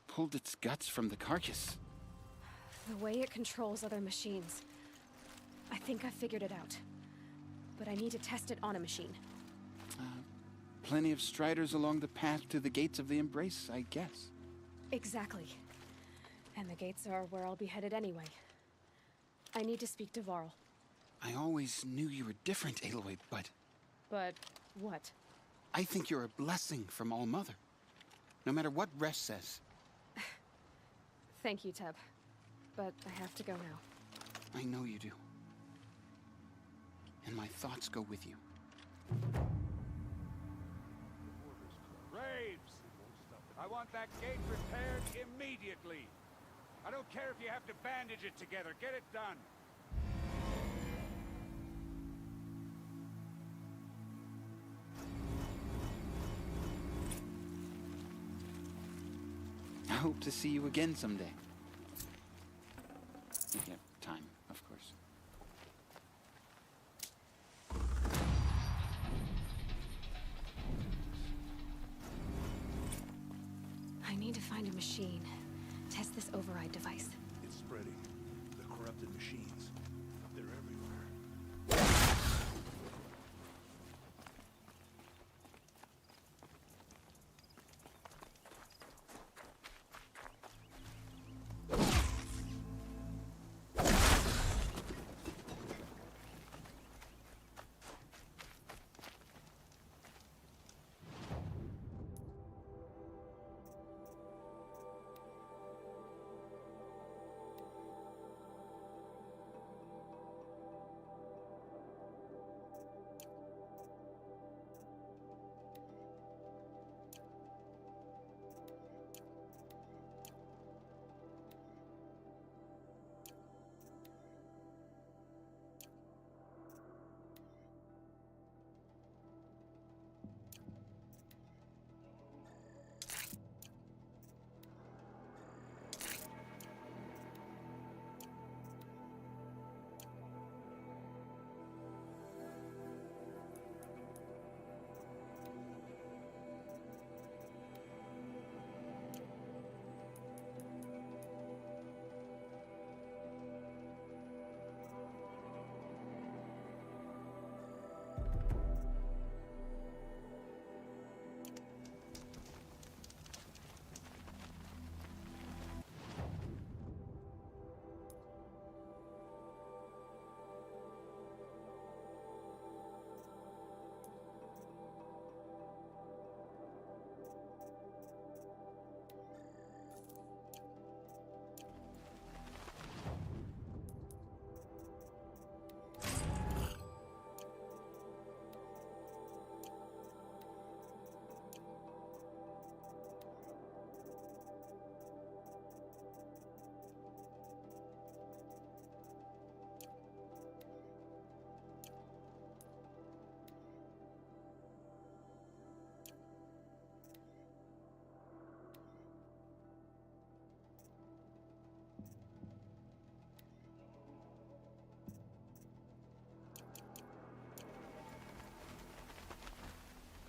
Pulled its guts from the carcass. The way it controls other machines. I think I figured it out. But I need to test it on a machine. Plenty of Striders along the path to the gates of the Embrace, I guess. Exactly. And the gates are where I'll be headed anyway. I need to speak to Varl. I always knew you were different, Aloy, but... But what? I think you're a blessing from All-Mother. No matter what Resh says. Thank you, Teb. But I have to go now. I know you do. And my thoughts go with you. Graves! I want that gate repaired immediately. I don't care if you have to bandage it together. Get it done. I hope to see you again someday. If you have time, of course. I need to find a machine. Test this override device. It's spreading. The corrupted machines. They're everywhere.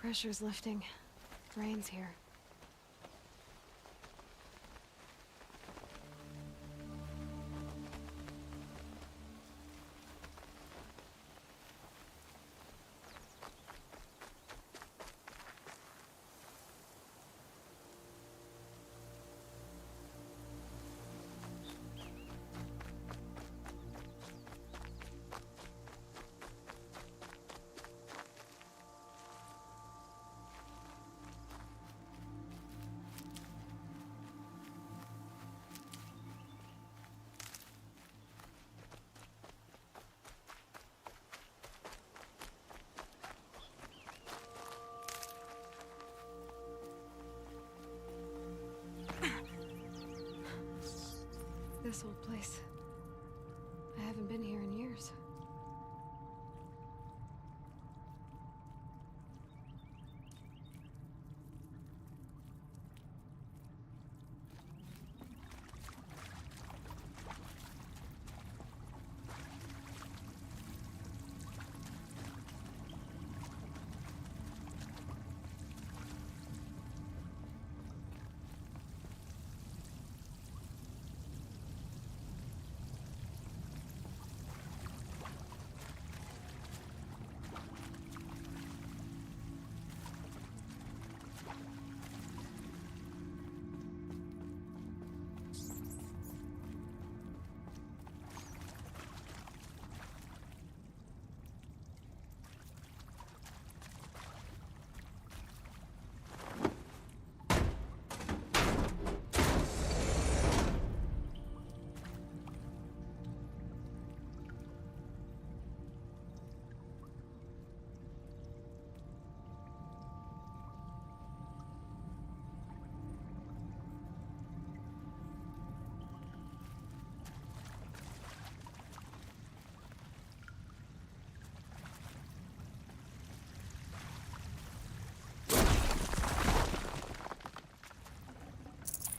Pressure's lifting. Rain's here. this old place. I haven't been here in years.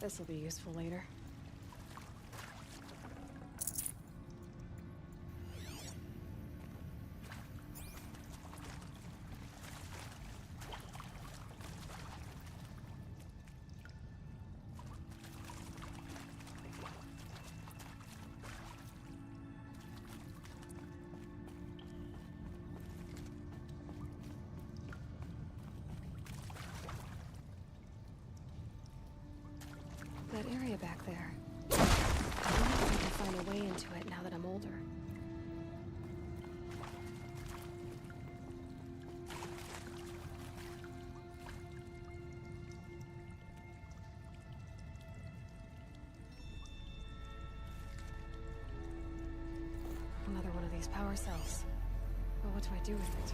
This'll be useful later. That area back there. I wonder if I can find a way into it now that I'm older. Another one of these power cells. But what do I do with it?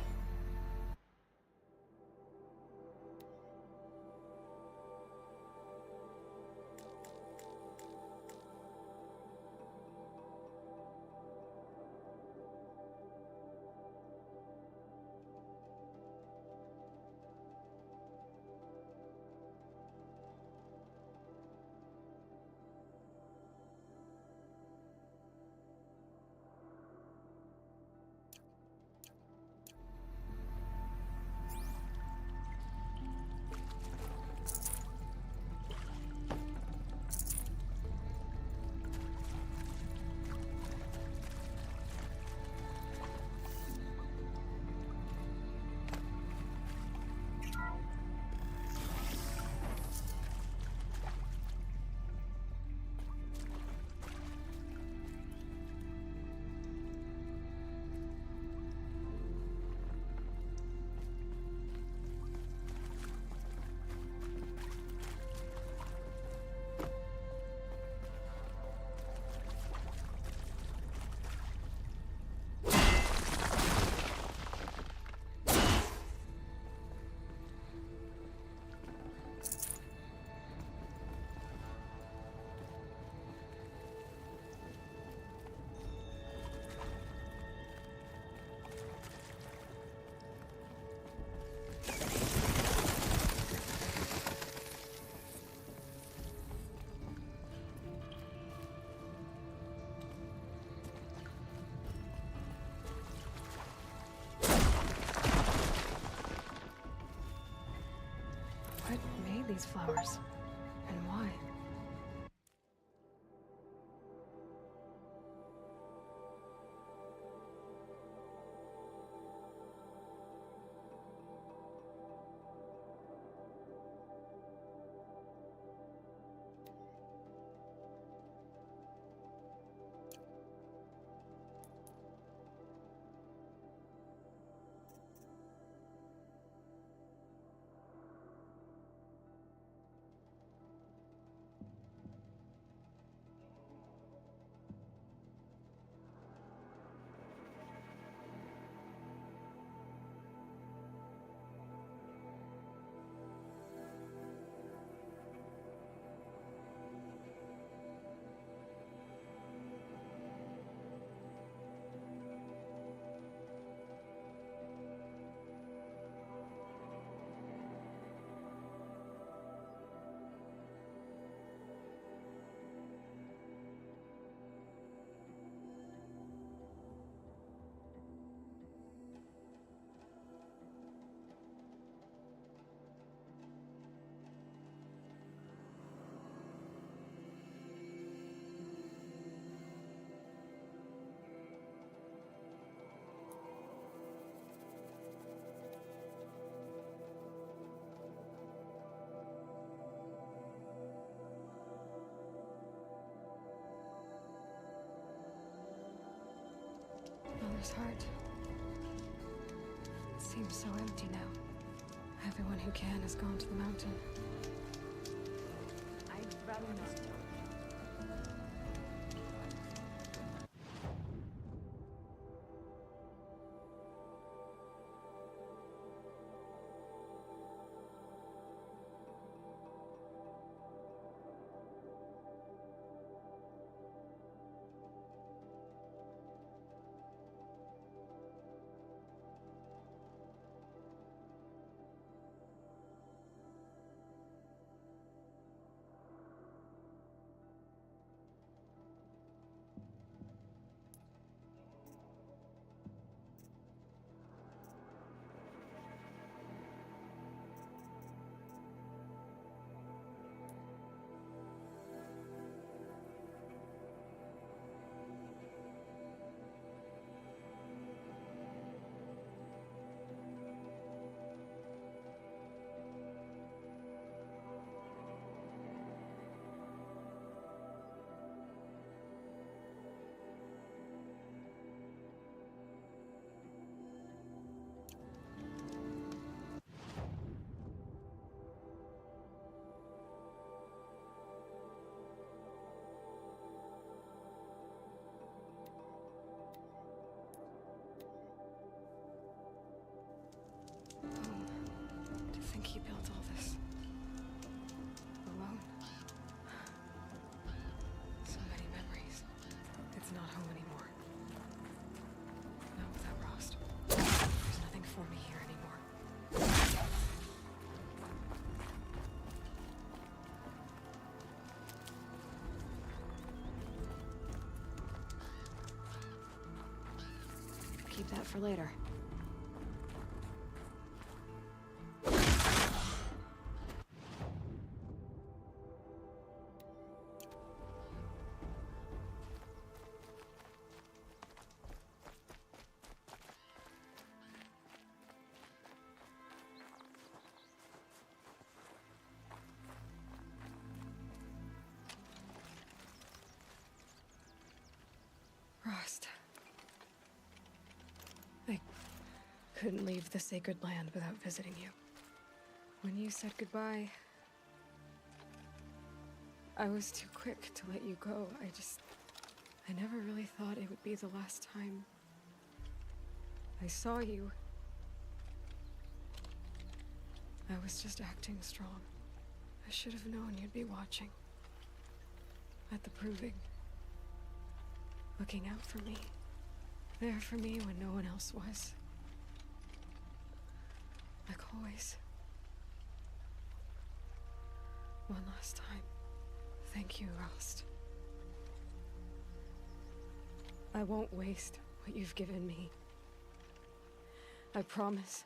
What made these flowers? And why? Mother's heart. It seems so empty now. Everyone who can has gone to the mountain. I'd rather not. To think he built all this alone. So many memories. It's not home anymore. Not without Rost. There's nothing for me here anymore. Keep that for later. Rost. I couldn't leave the sacred land without visiting you. When you said goodbye, I was too quick to let you go. I never really thought it would be the last time I saw you. I was just acting strong. I should have known you'd be watching. At the proving. Looking out for me. There for me when no one else was. Like always. One last time. Thank you, Rost. I won't waste what you've given me. I promise.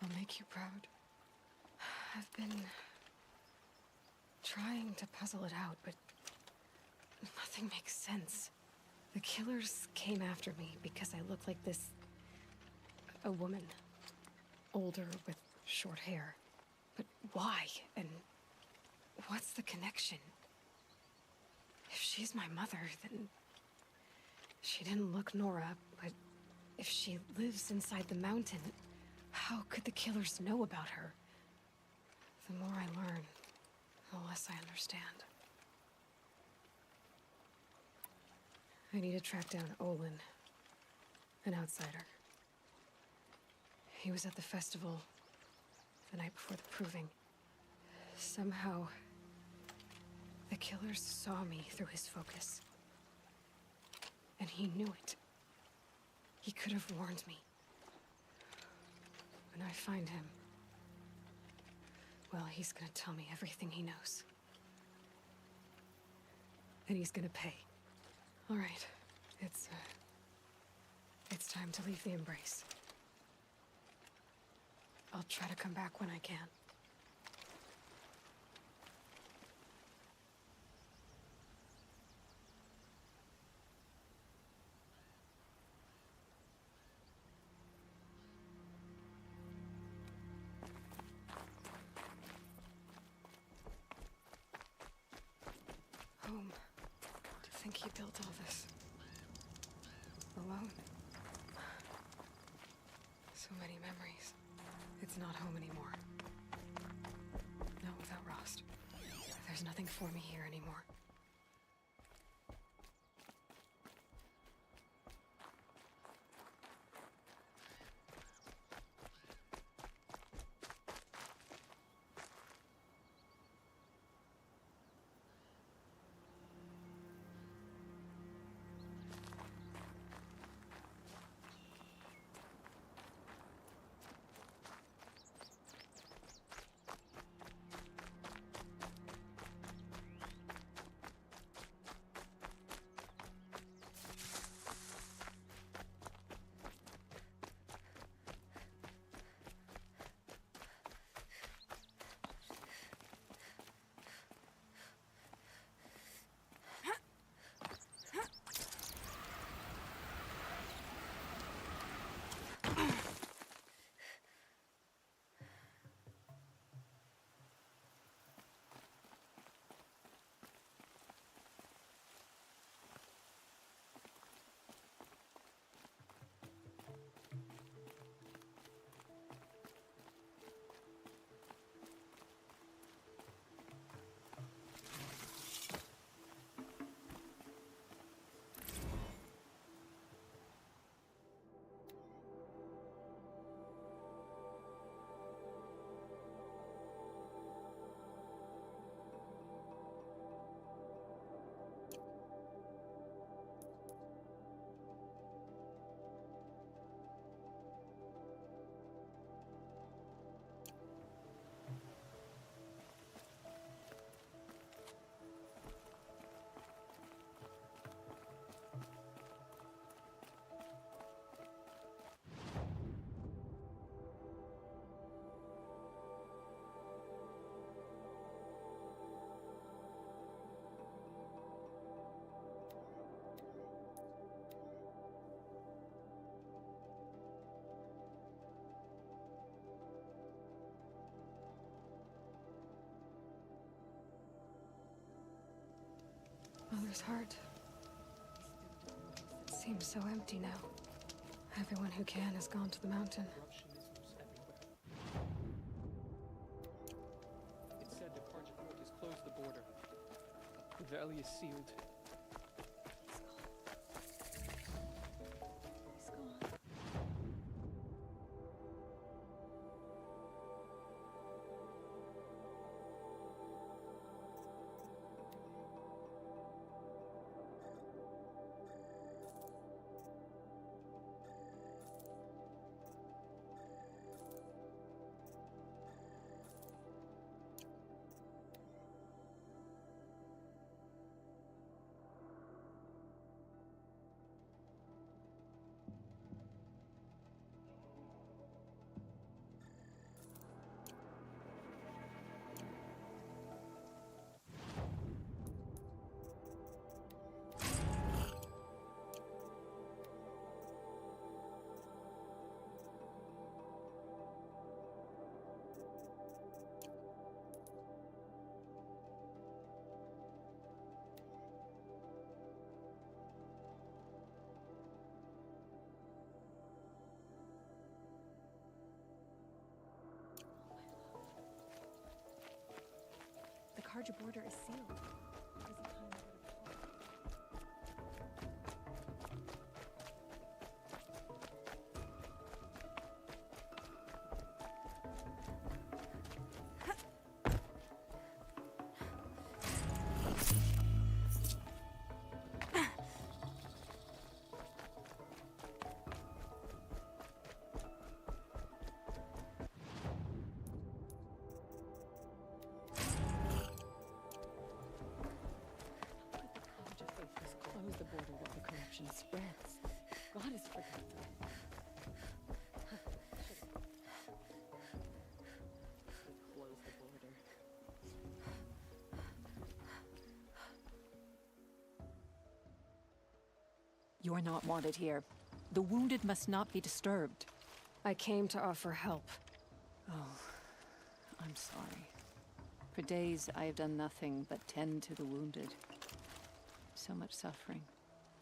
I'll make you proud. I've been trying to puzzle it out, but nothing makes sense. The killers came after me because I look like this... a woman. Older with short hair. But why? And what's the connection? If she's my mother, then... she didn't look Nora, but if she lives inside the mountain, how could the killers know about her? The more I learn, the less I understand. I need to track down Olin, an outsider. He was at the festival the night before the proving. Somehow, the killers saw me through his focus. And he knew it. He could have warned me. When I find him, well, he's gonna tell me everything he knows. And he's gonna pay. All right, it's time to leave the Embrace. I'll try to come back when I can. Home. To think he built all this. Alone. So many memories. It's not home anymore. Not without Rost. There's nothing for me here anymore. Mother's heart. It seems so empty now. Everyone who can has gone to the mountain. It's said the Carja has closed the border. The valley is sealed. The Carja border is sealed. Is it time to go to Close the border while the corruption spreads. God has forgotten. Close the border. You're not wanted here. The wounded must not be disturbed. I came to offer help. Oh, I'm sorry. For days, I have done nothing but tend to the wounded. So much suffering,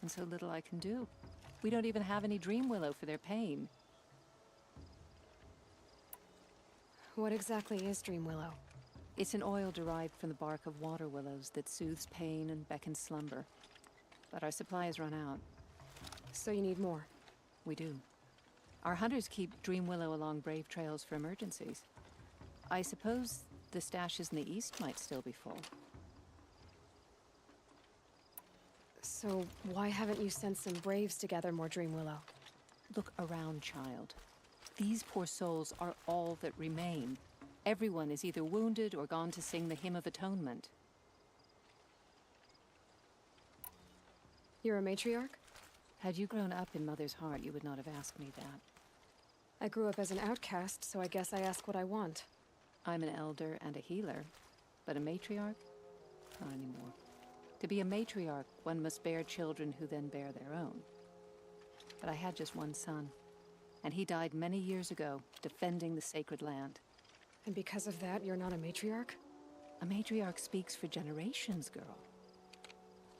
and so little I can do. We don't even have any dream willow for their pain. What exactly is dream willow? It's an oil derived from the bark of water willows that soothes pain and beckons slumber. But our supply has run out. So you need more? We do. Our hunters keep dream willow along brave trails for emergencies. I suppose the stashes in the east might still be full. So why haven't you sent some braves to gather more dream willow? Look around, child. These poor souls are all that remain. Everyone is either wounded or gone to sing the Hymn of Atonement. You're a matriarch? Had you grown up in Mother's heart, you would not have asked me that. I grew up as an outcast, so I guess I ask what I want. I'm an elder and a healer, but a matriarch? Not anymore. To be a matriarch, one must bear children who then bear their own. But I had just one son, and he died many years ago, defending the sacred land. And because of that, you're not a matriarch? A matriarch speaks for generations, girl.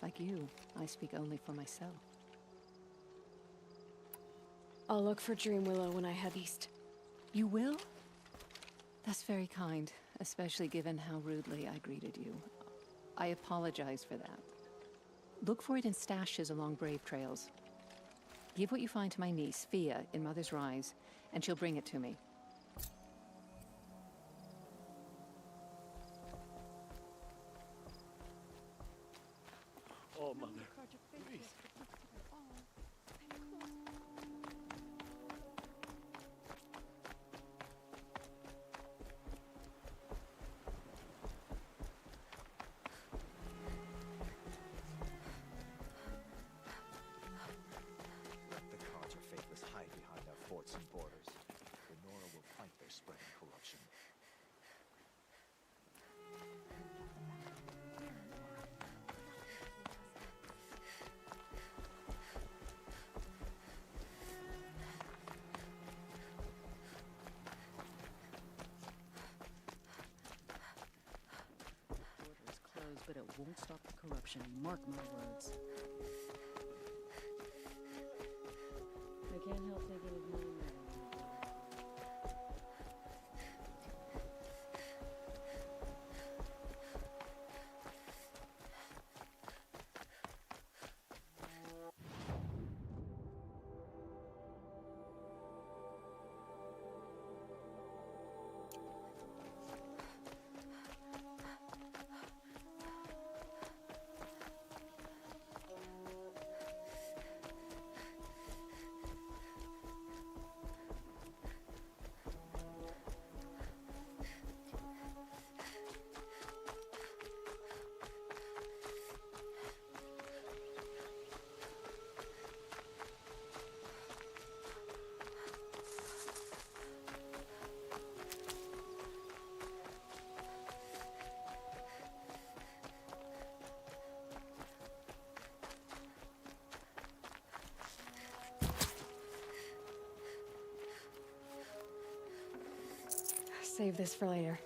Like you, I speak only for myself. I'll look for dream willow when I head east. You will? That's very kind, especially given how rudely I greeted you. I apologize for that. Look for it in stashes along brave trails. Give what you find to my niece, Fia, in Mother's Rise, and she'll bring it to me. Oh, Mother, please. The cards are faithless hide behind our forts and borders. The Nora will fight their spreading corruption. But it won't stop the corruption. Mark my words. I can't help thinking of my mother. Save this for later.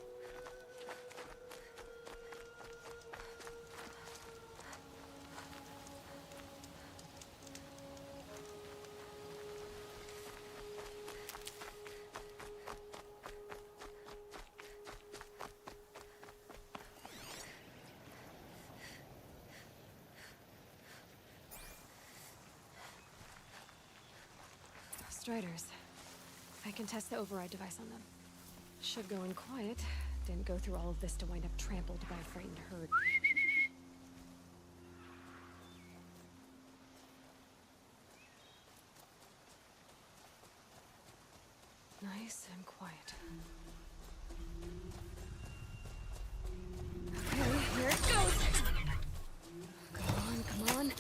Striders. I can test the override device on them. Should go in quiet. Didn't go through all of this to wind up trampled by a frightened herd. Nice and quiet. Okay, here it goes! Come on.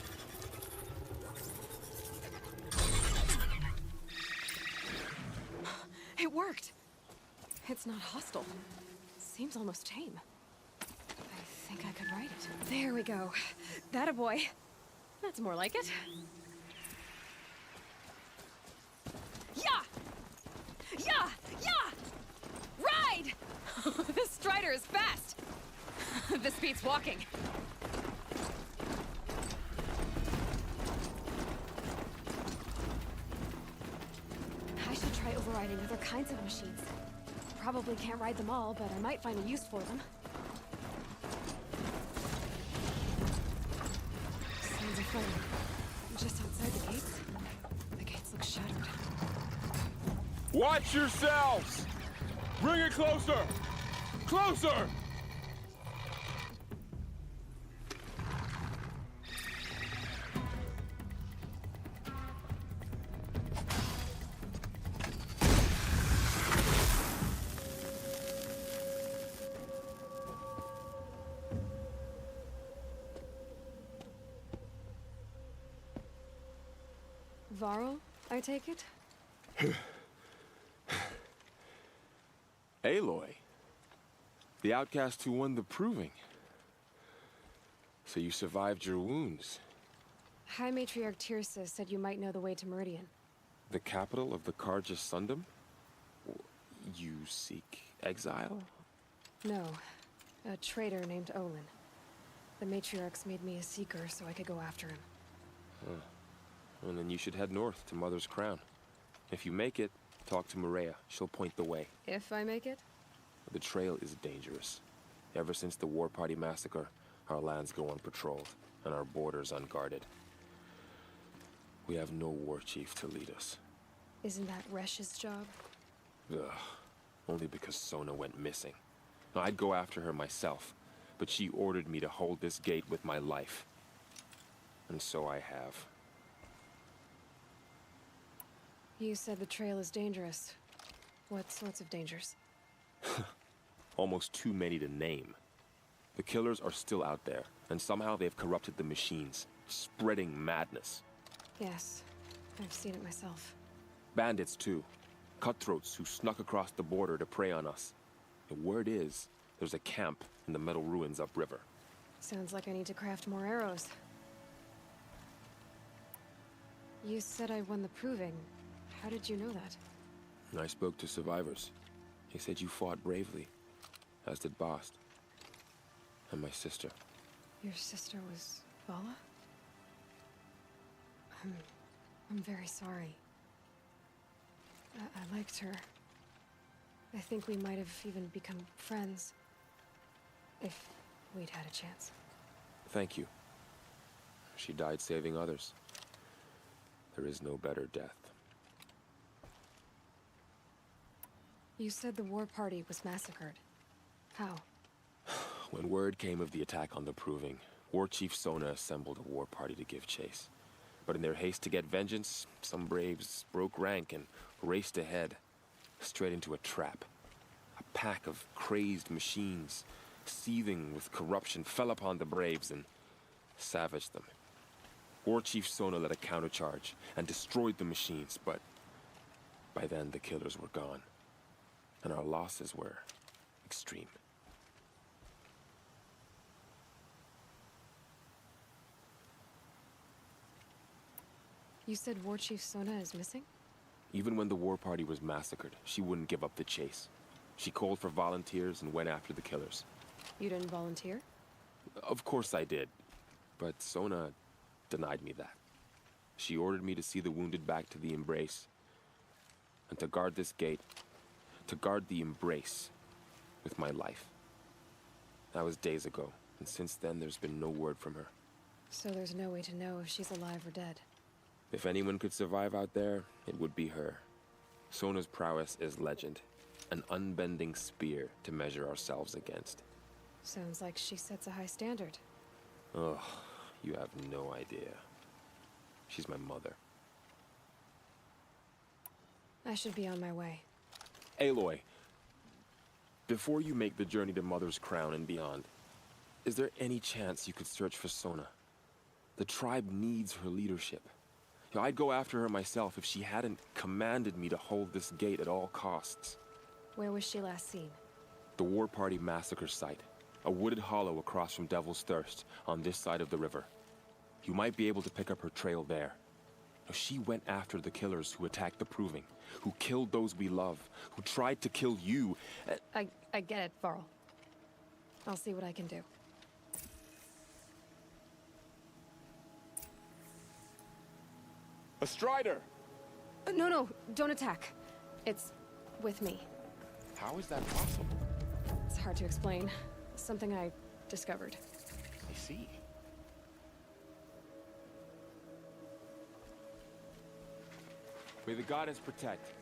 It worked! It's not hostile. Seems almost tame. I think I could ride it. There we go. That a boy. That's more like it. Yeah! Yeah! Yeah! Ride! This strider is fast! This beats walking. riding other kinds of machines. Probably can't ride them all, but I might find a use for them. Sounds of fighting. Just outside the gates. The gates look shattered. Watch yourselves! Bring it closer! Closer! Varl, I take it? Aloy. The outcast who won the proving. So you survived your wounds. High Matriarch Tirsa said you might know the way to Meridian. The capital of the Carja Sundom? You seek exile? No. A traitor named Olin. The Matriarchs made me a seeker so I could go after him. Huh. Well, then you should head north to Mother's Crown. If you make it, talk to Maria. She'll point the way. If I make it? The trail is dangerous. Ever since the War Party massacre, our lands go unpatrolled, and our borders unguarded. We have no war chief to lead us. Isn't that Resh's job? Ugh. Only because Sona went missing. Now, I'd go after her myself, but she ordered me to hold this gate with my life. And so I have. You said the trail is dangerous. What sorts of dangers? Almost too many to name. The killers are still out there, and somehow they've corrupted the machines, spreading madness. Yes, I've seen it myself. Bandits, too. Cutthroats who snuck across the border to prey on us. The word is, there's a camp in the metal ruins upriver. Sounds like I need to craft more arrows. You said I won the proving. How did you know that? I spoke to survivors. They said you fought bravely, as did Bast. And my sister. Your sister was Vala? I'm very sorry. I liked her. I think we might have even become friends. If we'd had a chance. Thank you. She died saving others. There is no better death. You said the war party was massacred. How? When word came of the attack on the Proving, War Chief Sona assembled a war party to give chase. But in their haste to get vengeance, some braves broke rank and raced ahead, straight into a trap. A pack of crazed machines, seething with corruption, fell upon the braves and savaged them. War Chief Sona led a countercharge and destroyed the machines, but by then the killers were gone. And our losses were extreme. You said War Chief Sona is missing? Even when the war party was massacred, she wouldn't give up the chase. She called for volunteers and went after the killers. You didn't volunteer? Of course I did, but Sona denied me that. She ordered me to see the wounded back to the Embrace, and to guard this gate, to guard the Embrace with my life. That was days ago, and since then there's been no word from her. So there's no way to know if she's alive or dead. If anyone could survive out there, it would be her. Sona's prowess is legend, an unbending spear to measure ourselves against. Sounds like she sets a high standard. Ugh, you have no idea. She's my mother. I should be on my way. Aloy, before you make the journey to Mother's Crown and beyond, is there any chance you could search for Sona? The tribe needs her leadership. I'd go after her myself if she hadn't commanded me to hold this gate at all costs. Where was she last seen? The War Party massacre site. A wooded hollow across from Devil's Thirst, on this side of the river. You might be able to pick up her trail there. She went after the killers who attacked the Proving, who killed those we love, who tried to kill you. I get it, Varl. I'll see what I can do. A Strider! No, don't attack. It's with me. How is that possible? It's hard to explain. Something I discovered. I see. May the goddess protect.